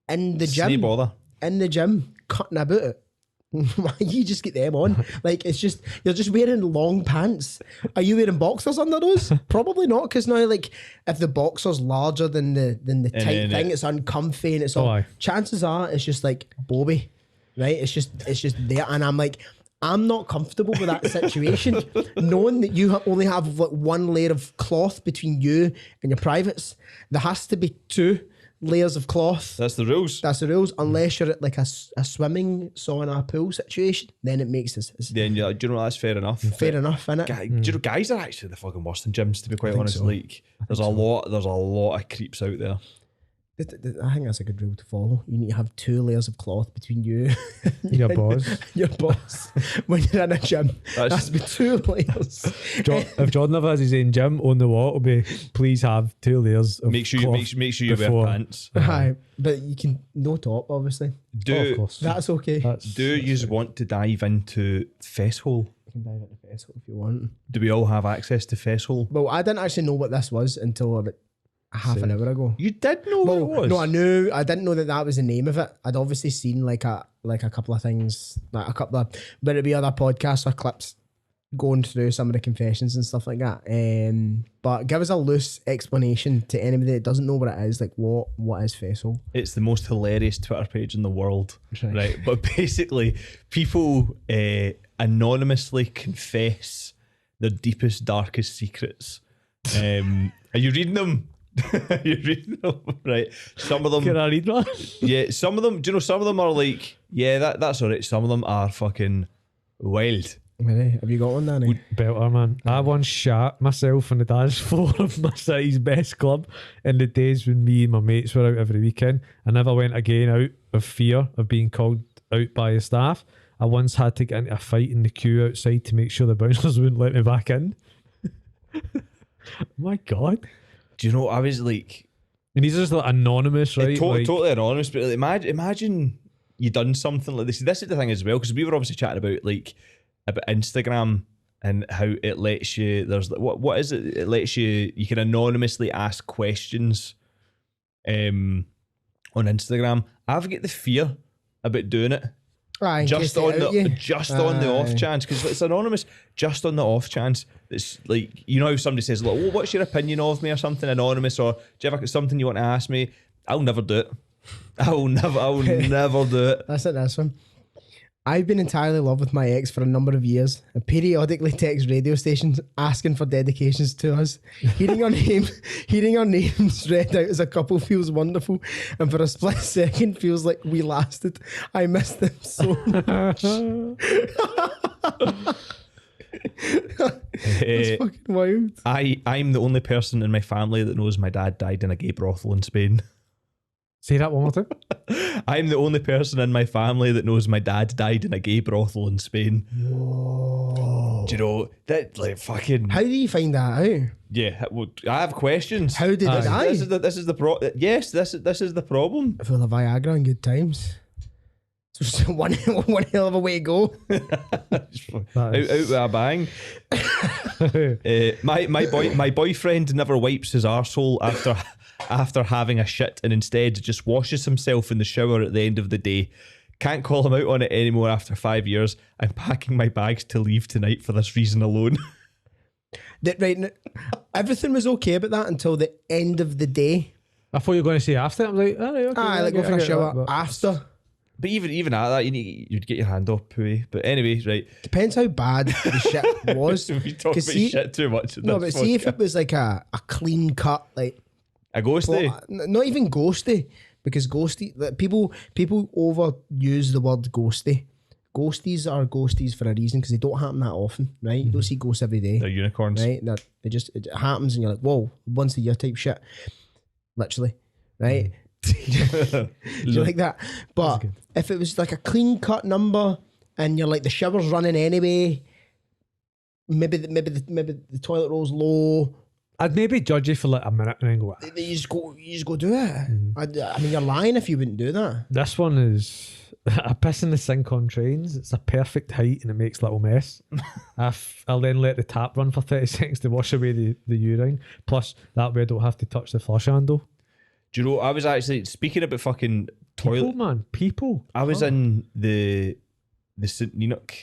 In the No gym. bother. In the gym, cutting about it. Why you just get them on? Like it's just you're just wearing long pants. Are you wearing boxers under those? Probably not, because now like if the boxer's larger than the tight thing, it's uncomfy and it's all. Aye. Chances are it's just like Bobby, right? It's just there, and I'm like, I'm not comfortable with that situation, knowing that you only have like one layer of cloth between you and your privates. There has to be 2 layers of cloth. That's the rules. That's the rules. Unless you're at like a swimming, sauna, pool situation, then it makes this. Then you're like, do you know what, that's fair enough. Fair enough, innit? Do you know, guys are actually the fucking worst in gyms, to be quite honest. so. Like, there's a lot of creeps out there. I think that's a good rule to follow. You need to have 2 layers of cloth between you and Your boss. your boss when you're in a gym. That has to be 2 layers. If Jordan ever has his own gym, on the wall it'll be, please have 2 layers of Make sure cloth you before. wear pants. Aye, but you can no top, obviously. Oh, of course. That's okay. Do you want to dive into Fesshole? You can dive into Fesshole if you want. Do we all have access to Fesshole? Well, I didn't actually know what this was until about half an hour ago. You did know what it was? No, I knew. I didn't know that was the name of it. I'd obviously seen like a couple of things, like a couple of, but it'd be other podcasts or clips going through some of the confessions and stuff like that. But give us a loose explanation to anybody that doesn't know what it is. Like what is Fesshole? It's the most hilarious Twitter page in the world, Right. right? But basically, people anonymously confess their deepest, darkest secrets. Are you reading them? You're reading them, right? Some of them. Can I read one? Yeah, some of them. Do you know? Some of them are like, yeah, that's all right. Some of them are fucking wild. Ready? Have you got one, Danny? Belter, man. I once shat myself on the dance floor of my city's best club in the days when me and my mates were out every weekend. I never went again out of fear of being called out by the staff. I once had to get into a fight in the queue outside to make sure the bouncers wouldn't let me back in. My God. Do you know? I was like, And these are just like anonymous, right? totally anonymous. But like, imagine you done something like this. This is the thing as well, because we were obviously chatting about Instagram and how it lets you. There's what is it? It lets you can anonymously ask questions, on Instagram. I've got the fear about doing it. Aye, Just on the off chance, because it's anonymous. Just on the off chance, it's like, you know how somebody says, like, "Oh, what's your opinion of me?" or something anonymous, or "Do you ever got something you want to ask me?" I'll never do it. I will never do it. That's it. This one. I've been entirely in love with my ex for a number of years and periodically text radio stations asking for dedications to us. Hearing our names read out as a couple feels wonderful, and for a split second feels like we lasted. I miss them so much. That's fucking wild. I'm the only person in my family that knows my dad died in a gay brothel in Spain. Say that one more time. I'm the only person in my family that knows my dad died in a gay brothel in Spain. Whoa. Do you know that? Like, fucking. How do you find that out? Yeah, well, I have questions. How did it die? This is the problem. Full of Viagra and good times. It's just one hell of a way to go. out with a bang. My boyfriend never wipes his arsehole after having a shit, and instead just washes himself in the shower at the end of the day. Can't call him out on it anymore after 5 years. I'm packing my bags to leave tonight for this reason alone. Right, everything was okay about that until the end of the day. I thought you were going to say after. I'm like, all right, okay. I like go for a shower after. But even at that, you'd get your hand off pooey. But anyway, right. Depends how bad the shit was. We talk about shit too much. No, but see if it was like a clean cut, like A ghosty? Not even ghosty, because ghosty, like, people overuse the word ghosty. Ghosties are ghosties for a reason, because they don't happen that often, right? You don't see ghosts every day. They're unicorns. Right? It happens and you're like, whoa, once a year type shit. Literally. Right? Do you like that? But if it was like a clean cut number and you're like, the shower's running anyway, maybe the toilet roll's low, I'd maybe judge you for like a minute and then go, you just go do it. I mean, you're lying if you wouldn't do that. this one is I piss in the sink on trains. It's a perfect height and it makes little mess. I'll then let the tap run for 30 seconds to wash away the urine. Plus, that way I don't have to touch the flush handle. Do you know, I was actually, speaking about fucking toilet. People, man. People. I was in the St Enoch.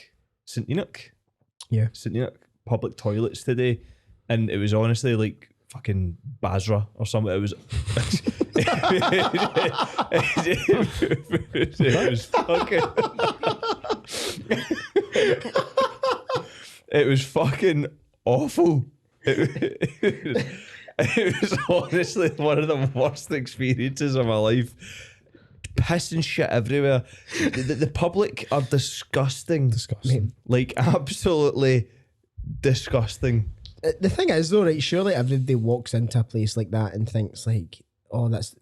Yeah. St Enoch public toilets today. And it was honestly like fucking Basra or something. It was it was fucking it was fucking awful. It was honestly one of the worst experiences of my life. Piss and shit everywhere. The public are disgusting. Disgusting. Like absolutely disgusting. The thing is though, right, surely everybody walks into a place like that and thinks like, oh, that's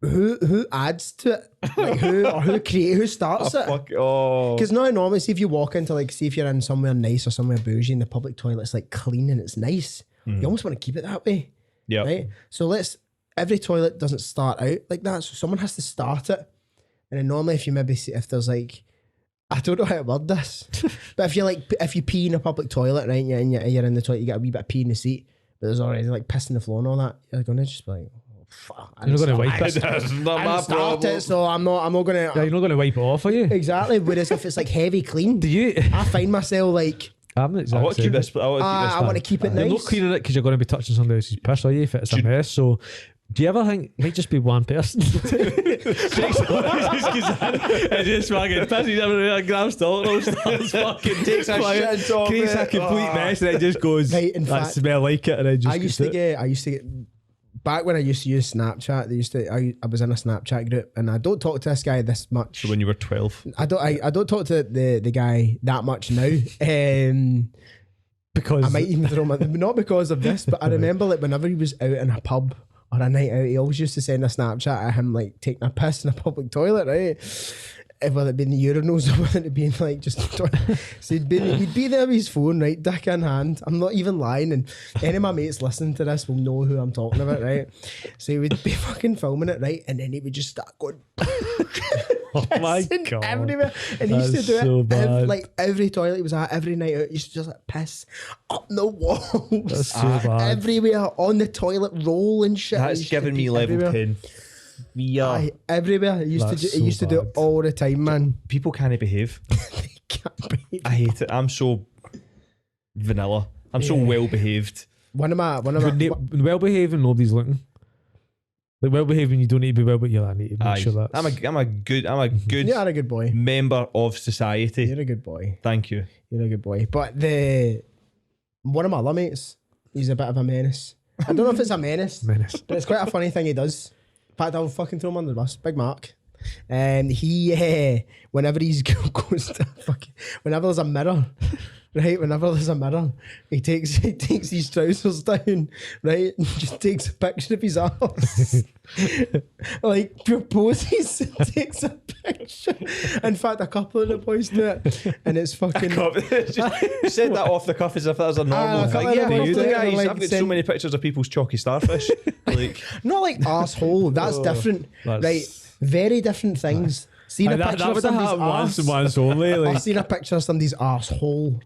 who adds to it? Like who starts it? Because now normally, see if you walk into like, see if you're in somewhere nice or somewhere bougie and the public toilet's like clean and it's nice, you almost want to keep it that way. Yeah. Right? So every toilet doesn't start out like that, so someone has to start it. And then normally if you maybe see, if there's like, I don't know how to word this, but if you pee in a public toilet, right, and you're in the toilet, you get a wee bit of pee in the seat, but there's already like piss in the floor and all that, you're going to just be like, oh, fuck. You're not going to wipe it. That's not my Start problem. it, so I'm not going to. Yeah, you're not going to wipe it off, are you? Exactly. Whereas if it's like heavy clean, Do you? I find myself like, I'm the I exact want to keep same. this. I want to keep this. I want to keep it You're nice. not cleaning it because you're going to be touching somebody else's piss, are you? If it's a mess. So, do you ever think it might just be one person? Shakes and just fucking pisses everywhere, grabs the roll, starts fucking Takes a shit on creates a it. complete mess, and it just goes. Right, in I fact, smell like it, and I just. I used to get back when I used to use Snapchat. I was in a Snapchat group, and I don't talk to this guy this much. So when you were 12, I don't talk to the guy that much now. because I might even throw my, not because of this, but I remember like whenever he was out in a pub or a night out, he always used to send a Snapchat at him like taking a piss in a public toilet, right? Whether it be in the urinals or whether it be in like just so he'd be there with his phone, right, dick in hand. I'm not even lying, and any of my mates listening to this will know who I'm talking about, right? So he would be fucking filming it, right, and then he would just start going oh my pissing god, everywhere, and he used to do so it bad. like every toilet he was at, every night out, he used to just like piss up the walls, That's so bad. everywhere, on the toilet roll and shit. He that's used to giving be me level everywhere. 10. Yeah. Aye, everywhere. He used That's to so he used to do it bad. all the time, man. People can't behave. They can't breathe. I hate it. I'm so vanilla. I'm so Yeah. well behaved. One of my well behaving, nobody's looking. Like well behaving, you don't need to be well, but I need to make sure that I'm a good you are a good boy. member of society. You're a good boy. Thank you. You're a good boy. But one of my other mates, he's a bit of a menace. I don't know if it's a menace, menace. but it's quite a funny thing he does. In fact, I'll fucking throw him under the bus. Big Mark. And he, whenever he's goes to fucking, whenever there's a mirror, right? Whenever there's a mirror, he takes his trousers down, right? And just takes a picture of his ass. Like proposes and takes a picture. In fact, a couple of the boys do it, and it's fucking. You said that off the cuff as if that was a normal a thing. couple of Yeah, them you do it, guys, like, I've got so send- many pictures of people's chalky starfish. Like, Not like asshole. That's different, that's- right? Very different things. Seen a that picture would of have somebody's happened once ass. and once only. Like, I've seen a picture of somebody's asshole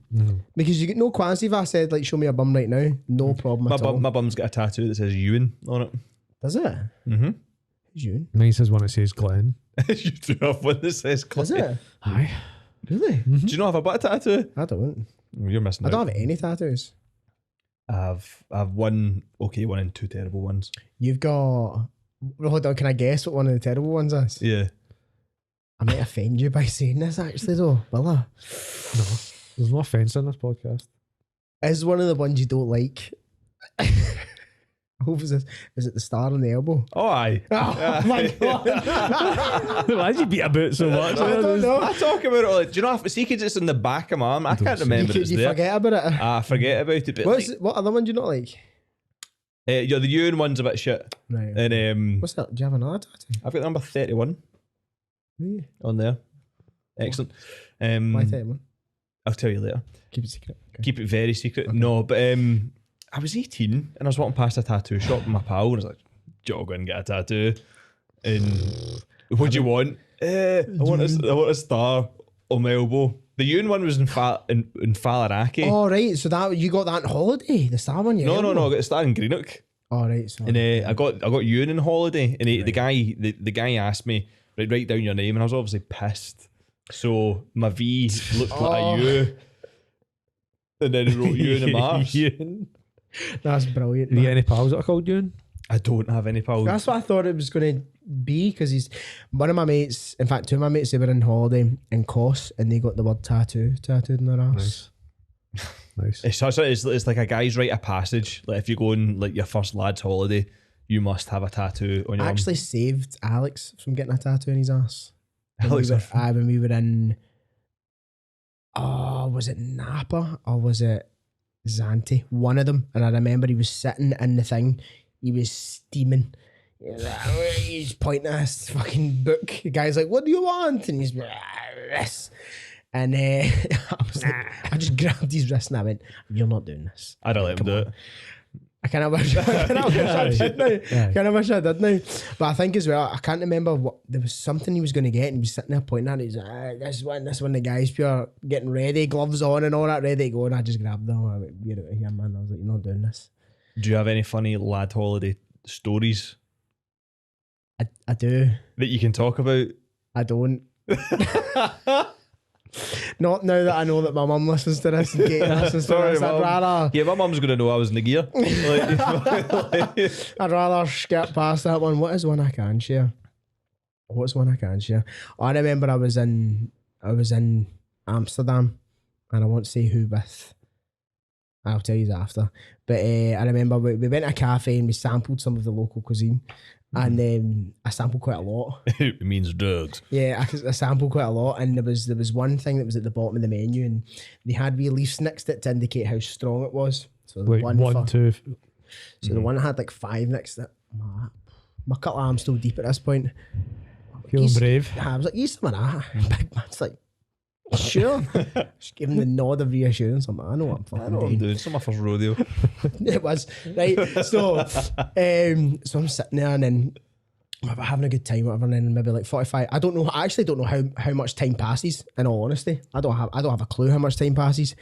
because you get no qualms if I said like show me a bum right now, no problem at all. my bum's got a tattoo that says Ewan on it. Does it? Mm-hmm. Who's you? mine says one that says Glenn. You do have one that says Does Clay. it? Aye. Really? Do you not have a butt tattoo? I don't. You're missing I out. don't have any tattoos. I've one okay one and two terrible ones. You've got. Well, hold on, can I guess what one of the terrible ones is? Yeah. I might offend you by saying this actually though, will I? No, there's no offence in this podcast. Is one of the ones you don't like Who was this? Is it the star on the elbow? Oh, aye. Oh my god! Why did you beat about so much? I don't know. I talk about it all. Do you know? See, kids, it's in the back of my arm. I can't remember it's You there. forget about it. I forget about it. But What other one do you not like? yeah, the Ewan one's a bit shit. Right. And What's that? Do you have another tattoo? I've got number 31 Yeah. on there. Excellent. Why 31? I'll tell you later. Keep it secret. Okay. Keep it very secret. No, but I was 18 and I was walking past a tattoo shop with my pal and I was like, "Do you go and get a tattoo?" And what do you want? I want a star on my elbow. The Ewan one was in Fallaraki. Oh right, so that you got that on holiday, the star one. No, I got a star in Greenock. Oh right, so And I got Ewan on holiday, and the guy asked me, write down your name, and I was obviously pissed. So my V looked like a U, and then he wrote Ewan and Mars. Ewan. that's brilliant. Have you Man. got any pals that are called Ewan? I don't have any pals. That's what I thought it was going to be because he's one of my mates. In fact, two of my mates, they were on holiday in Kos and they got the word tattooed in their ass. Nice. It's like a guy's rite of passage. Like if you go on like your first lad's holiday, you must have a tattoo on your I arm. actually saved Alex from getting a tattoo in his ass. Alex, When we were in, was it Napa or was it Zante? One of them. And I remember he was sitting in the thing. He was steaming. He's pointing at his fucking book. The guy's like, "What do you want?" And he's like, "This." And I was like, I just grabbed his wrist and I went, "You're not doing this." I don't let him do it. I kind of wish I did now. Kind of wish I did now. But I think as well, I can't remember what, there was something he was going to get and he was sitting there pointing at it. He's like, this one, the guy's pure getting ready, gloves on and all that, ready to go. And I just grabbed them. I went, "You're out of here, man." I was like, "You're not doing this." Do you have any funny lad holiday stories I do. that you can talk about? I don't. Not now that I know that my mum listens to this and Kate listens to Sorry, this. Mum. Yeah, my mum's gonna know I was in the gear. I'd rather skip past that one. What is one I can share? What's one I can share? I remember I was in Amsterdam, and I won't say who with. I'll tell you after. But I remember we went to a cafe and we sampled some of the local cuisine, and I sampled quite a lot. It means drugs. Yeah, I sampled quite a lot, and there was one thing that was at the bottom of the menu, and they had wee leaves next to it to indicate how strong it was. So the Wait, one, two. So the one had like 5 next to it. My cutler arm's still deep at this point. Feeling brave. I was like, "Use some of that." Big man's like, "Sure." Just give him the nod of reassurance. I'm like, "I know what I'm fucking I know what I'm doing." doing. It's not my first rodeo. It was right. So I'm sitting there and then we're having a good time, whatever, and then maybe like 45. I don't know. I actually don't know how much time passes. In all honesty, I don't have a clue how much time passes.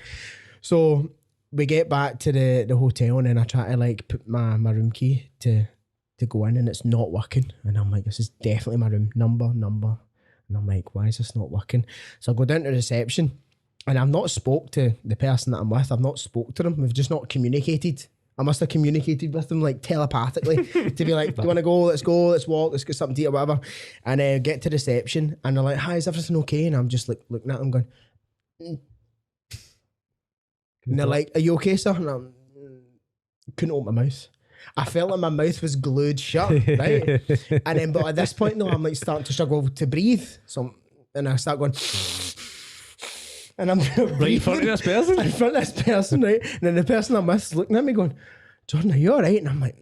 So we get back to the hotel and then I try to like put my room key to go in and it's not working. And I'm like, "This is definitely my room number. And I'm like, "Why is this not working?" So I go down to reception and I've not spoke to the person that I'm with. I've not spoke to them. We've just not communicated. I must have communicated with them like telepathically to be like, "Do you want to go? Let's go. Let's walk. Let's get something to eat or whatever." And get to reception and they're like, "Hi, is everything okay?" And I'm just like looking at them going, and they're like, "Are you okay, sir?" And I couldn't open my mouth. I felt like my mouth was glued shut, right? And then, but at this point, though, I'm like starting to struggle to breathe. So, and I start going, and I'm Right in front of this person? in front of this person, right? And then the person I'm with is looking at me going, "Jordan, are you all right?" And I'm like,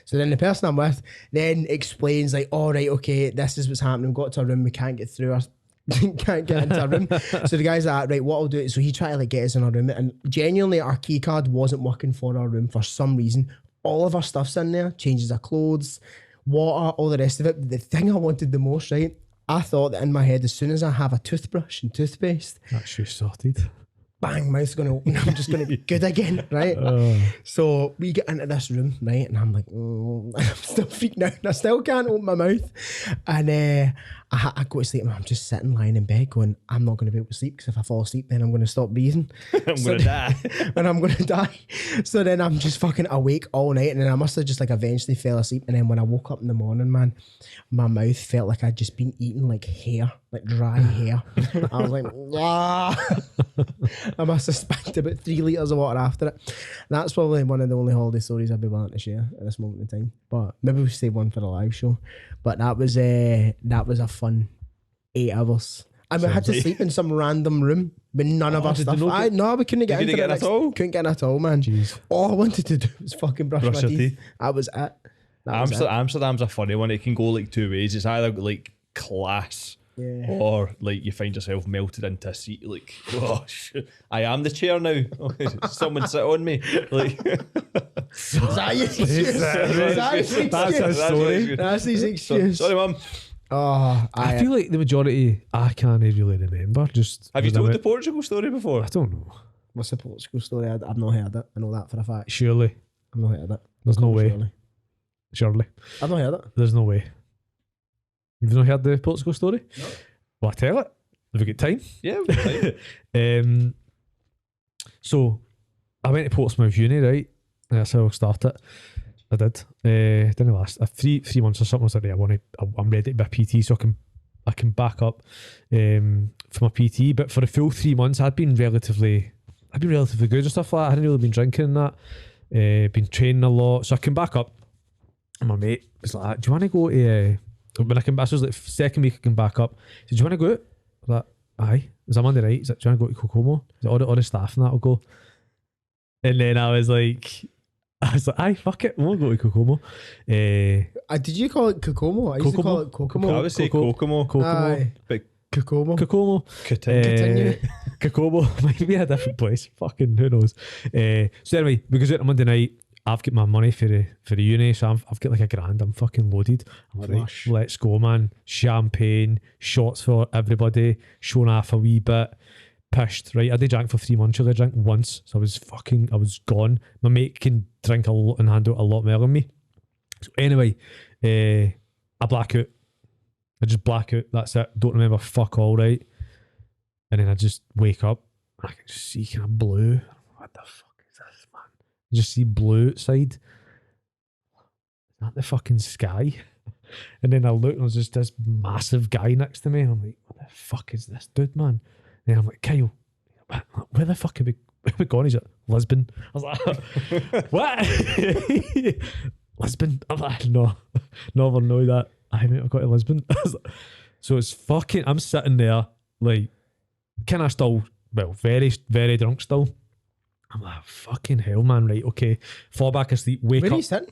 So then the person I'm with then explains like, "All right, okay, this is what's happening. We've got to our room. We can't get through our can't get into our room." So the guy's like, "Right, what I'll do," so he tried to like get us in our room, and genuinely our key card wasn't working for our room for some reason. All of our stuff's in there, changes of clothes, water, all the rest of it. The thing I wanted the most, right? I thought that in my head, as soon as I have a toothbrush and toothpaste, That's you sorted. bang, mouth's going to open. I'm just going to be good again, right? So we get into this room, right? And I'm like, I'm still freaking out. I still can't open my mouth. And I go to sleep and I'm just sitting lying in bed going, I'm not going to be able to sleep because if I fall asleep then I'm going to stop breathing. I'm going to die. And I'm going to die. So then I'm just fucking awake all night, and then I must have just like eventually fell asleep, and then when I woke up in the morning, man, my mouth felt like I'd just been eating like hair, like dry hair. I was like, ah. I must have spent about 3 litres of water after it. And that's probably one of the only holiday stories I'd be willing to share at this moment in time. But maybe we'll save one for the live show. But that was a fun 8 hours. I had to sleep in some random room with none of our stuff. We couldn't get into it at all. Couldn't get in at all, man. Jeez. All I wanted to do was fucking brush my teeth. That was it. Amsterdam's a funny one. It can go like 2 ways. It's either like class, or like you find yourself melted into a seat. Like, oh shit, I am the chair now. Someone sit on me. Like, is that your excuse? That's a story. That's his excuse. Sorry, mum. Oh, I feel like the majority I can't really remember. Just have you told the Portugal story before? I don't know. What's the Portugal story? I've not heard it. I know that for a fact. Surely. I've not heard it. There's no way. Surely. I've not heard it. There's no way. You've not heard the Portugal story? No. Well, I tell it. Have we got time? Yeah, we've got time. So I went to Portsmouth Uni, right? That's how I started. I did. Didn't last 3 months or something. I was like, I'm ready to be a PT, so I can back up for my PT. But for the full 3 months, I'd been relatively good and stuff like that. I hadn't really been drinking and that. Been training a lot, so I can back up. And my mate was like, "Do you want to go to?" When I came back, so it was like second week I can back up. He said, "Do you want to go out?" I was like, "Aye." It was a Monday night. He's like, "Do you want to go to Kokomo?" He's like, all the staff and that will go. And then I was like, "Aye, fuck it, we'll go to Kokomo." Did you call it Kokomo? I used to call it Kokomo. I would say Kokomo. Aye. But Kokomo. Continue. Kokomo might be a different place. Fucking who knows. So anyway, because out on Monday night, I've got my money for the uni, so I've got like $1,000. I'm fucking loaded. I'm like, right, let's go, man. Champagne, shots for everybody, showing off a wee bit. Pished, right? I did drink for 3 months. I drank once, so I was gone. My mate can drink a lot and handle a lot more than me. So anyway, I black out. I just black out. That's it. Don't remember fuck all, right? And then I just wake up and I can just see kind of blue. What the fuck is this, man? I just see blue outside. Is that the fucking sky? And then I look and there's just this massive guy next to me. And I'm like, what the fuck is this dude, man? And then I'm like, Kyle, where the fuck have we gone? He's like, Lisbon. I was like, what? Lisbon? I'm like, no, never know that. I've got to Lisbon. So it's fucking, I'm sitting there like, kind of still, well, very, very drunk still. I'm like, fucking hell, man, right, okay. Fall back asleep, wake up. Where are you sitting?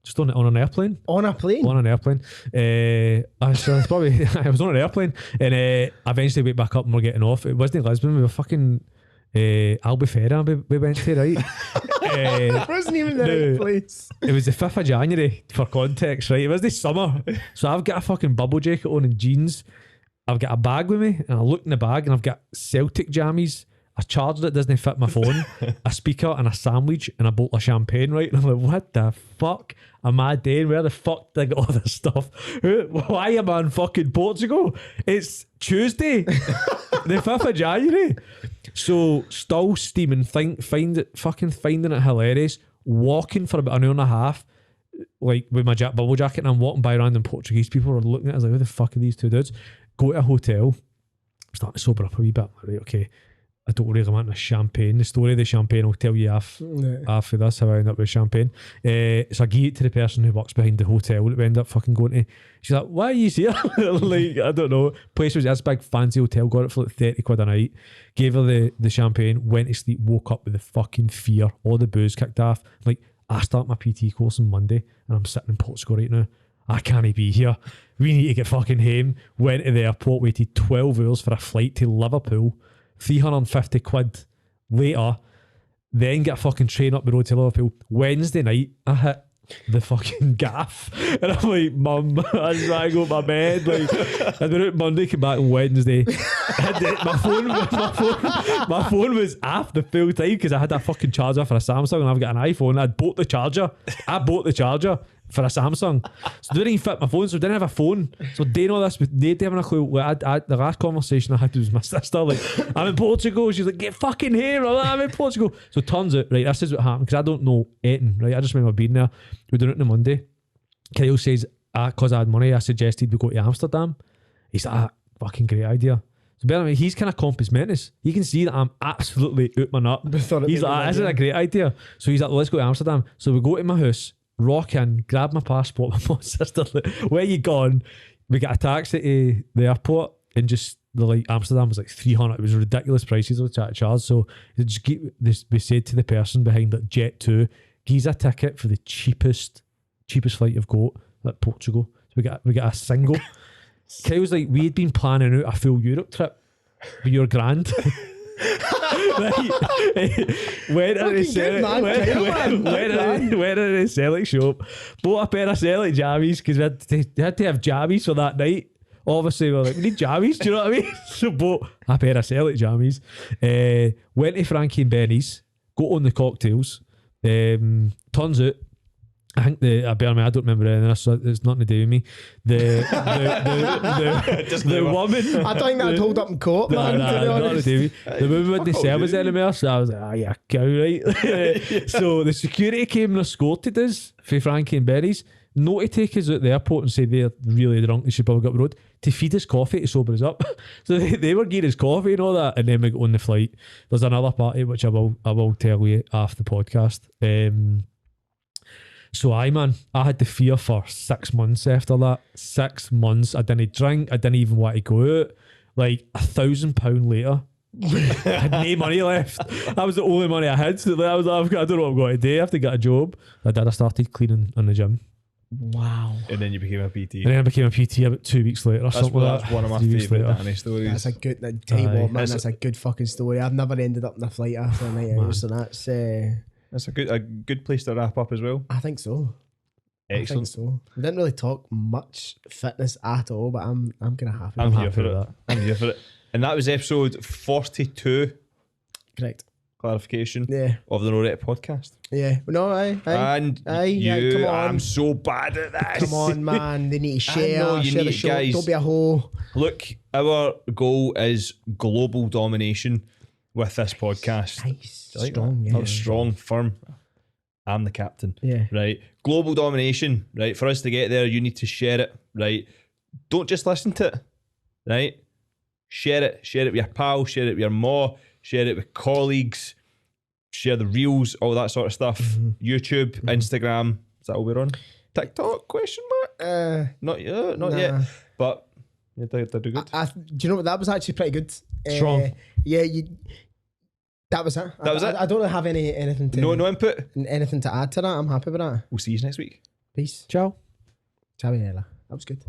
Just on an airplane. On a plane? On an airplane. I was on an airplane and I eventually wake back up and we're getting off. It wasn't Lisbon, we were fucking Albufeira we went to, right? It wasn't even the right place. It was the 5th of January, for context, right? It was the summer. So I've got a fucking bubble jacket on and jeans. I've got a bag with me and I look in the bag and I've got Celtic jammies, a charger that doesn't fit my phone, a speaker and a sandwich and a bottle of champagne, right? And I'm like, what the fuck am I doing? Where the fuck did I get all this stuff? Why am I in fucking Portugal? It's Tuesday, the 5th of January. So still steaming, finding it hilarious, walking for about an hour and a half, like with my bubble jacket, and I'm walking by random Portuguese people are looking at us like, who the fuck are these two dudes? Go to a hotel, start to sober up a wee bit. Right, okay, I don't really want a champagne. The story of the champagne I'll tell you after this, how I ended up with champagne. So I gave it to the person who works behind the hotel that we ended up fucking going to. She's like, why are you here? Like, I don't know. Place was this big fancy hotel, got it for like 30 quid a night. Gave her the champagne, went to sleep, woke up with the fucking fear. All the booze kicked off. Like, I start my PT course on Monday and I'm sitting in Portugal right now. I can't be here. We need to get fucking home. Went to the airport, waited 12 hours for a flight to Liverpool. 350 quid later, then get a fucking train up the road to Liverpool. Wednesday night, I hit the fucking gaff. And I'm like, Mum, I just want to go to my bed. Like, I'd been out Monday, came back on Wednesday. My phone was off the full time because I had a fucking charger for a Samsung and I've got an iPhone. I bought the charger. for a Samsung. So they didn't even fit my phone, so I didn't have a phone. So doing all this, but they didn't have a clue. The last conversation I had was my sister, like, I'm in Portugal. She's like, get fucking here. I'm in Portugal. So turns out, right, this is what happened, because I don't know anything, right? I just remember being there. We're doing it on a Monday. Kyle says, because I had money, I suggested we go to Amsterdam. He's like, fucking great idea. So bear in mind, he's kind of compass mentis. He can see that I'm absolutely out my nut. He's like, this is a great idea. So he's like, let's go to Amsterdam. So we go to my house, rock in, grab my passport. My sister, like, where you gone? We get a taxi to the airport, and just Amsterdam was like 300. It was ridiculous prices which I had to charge. So we said to the person behind like Jet 2, give us a ticket for the cheapest flight you've got, like Portugal. So we got a single. Kyle's like, we had been planning out a full Europe trip with your grand. Went into the Celtic shop, bought a pair of Celtic jammies, because we had to have jammies for that night. Obviously, we're like, we need jammies, do you know what I mean? So bought a pair of Celtic jammies. Went to Frankie and Benny's, got on the cocktails. Turns out, I think I don't remember anything, so it's nothing to do with me. The woman. I don't think that hold up in court, man. Nothing to do with me. The woman wouldn't sell us anymore, so I was like, yeah, cow, right? So the security came and escorted us for Frankie and Berries, not to take us out the airport and say they're really drunk, they should probably go up the road, to feed us coffee to sober us up. So they were giving us coffee and all that, and then we got on the flight. There's another party which I will tell you after the podcast. So I had the fear for 6 months after that. 6 months. I didn't drink. I didn't even want to go out. Like £1,000 later, I had no money left. That was the only money I had. So I was like, I don't know what I'm going to do. I have to get a job. I started cleaning in the gym. Wow. And then you became a PT. And then I became a PT about 2 weeks later or something like that. That's one of my favourite Danny stories. That's a good, tell you what, man, that's a good fucking story. I've never ended up in a flight after a night out, so that's a good place to wrap up as well. I think so. Excellent. I think so. We didn't really talk much fitness at all, but I'm kind of happy. I'm here for it. I'm here for it. And that was episode 42. Correct. Clarification. Yeah. Of the No Rep podcast. Yeah. No, aye. And you, come on. I'm so bad at this. Come on, man. They need to share. I know you share need the show. guys. Don't be a hoe. Look, our goal is global domination with this podcast. Nice. Like strong, that? yeah. That was strong, firm. I'm the captain. Yeah. Right. Global domination. Right. For us to get there, you need to share it. Right. Don't just listen to it. Right. Share it. Share it with your pal. Share it with your ma. Share it with colleagues. Share the reels. All that sort of stuff. YouTube, Instagram. Is that all we're on? TikTok? Question mark? Not yet. Not yet. But you did do good. Do you know what? That was actually pretty good. Strong. Yeah. That was it. That was it. I don't really have anything to No input. Anything to add to that. I'm happy with that. We'll see you next week. Peace. Ciao. Ciao, Ella. That was good.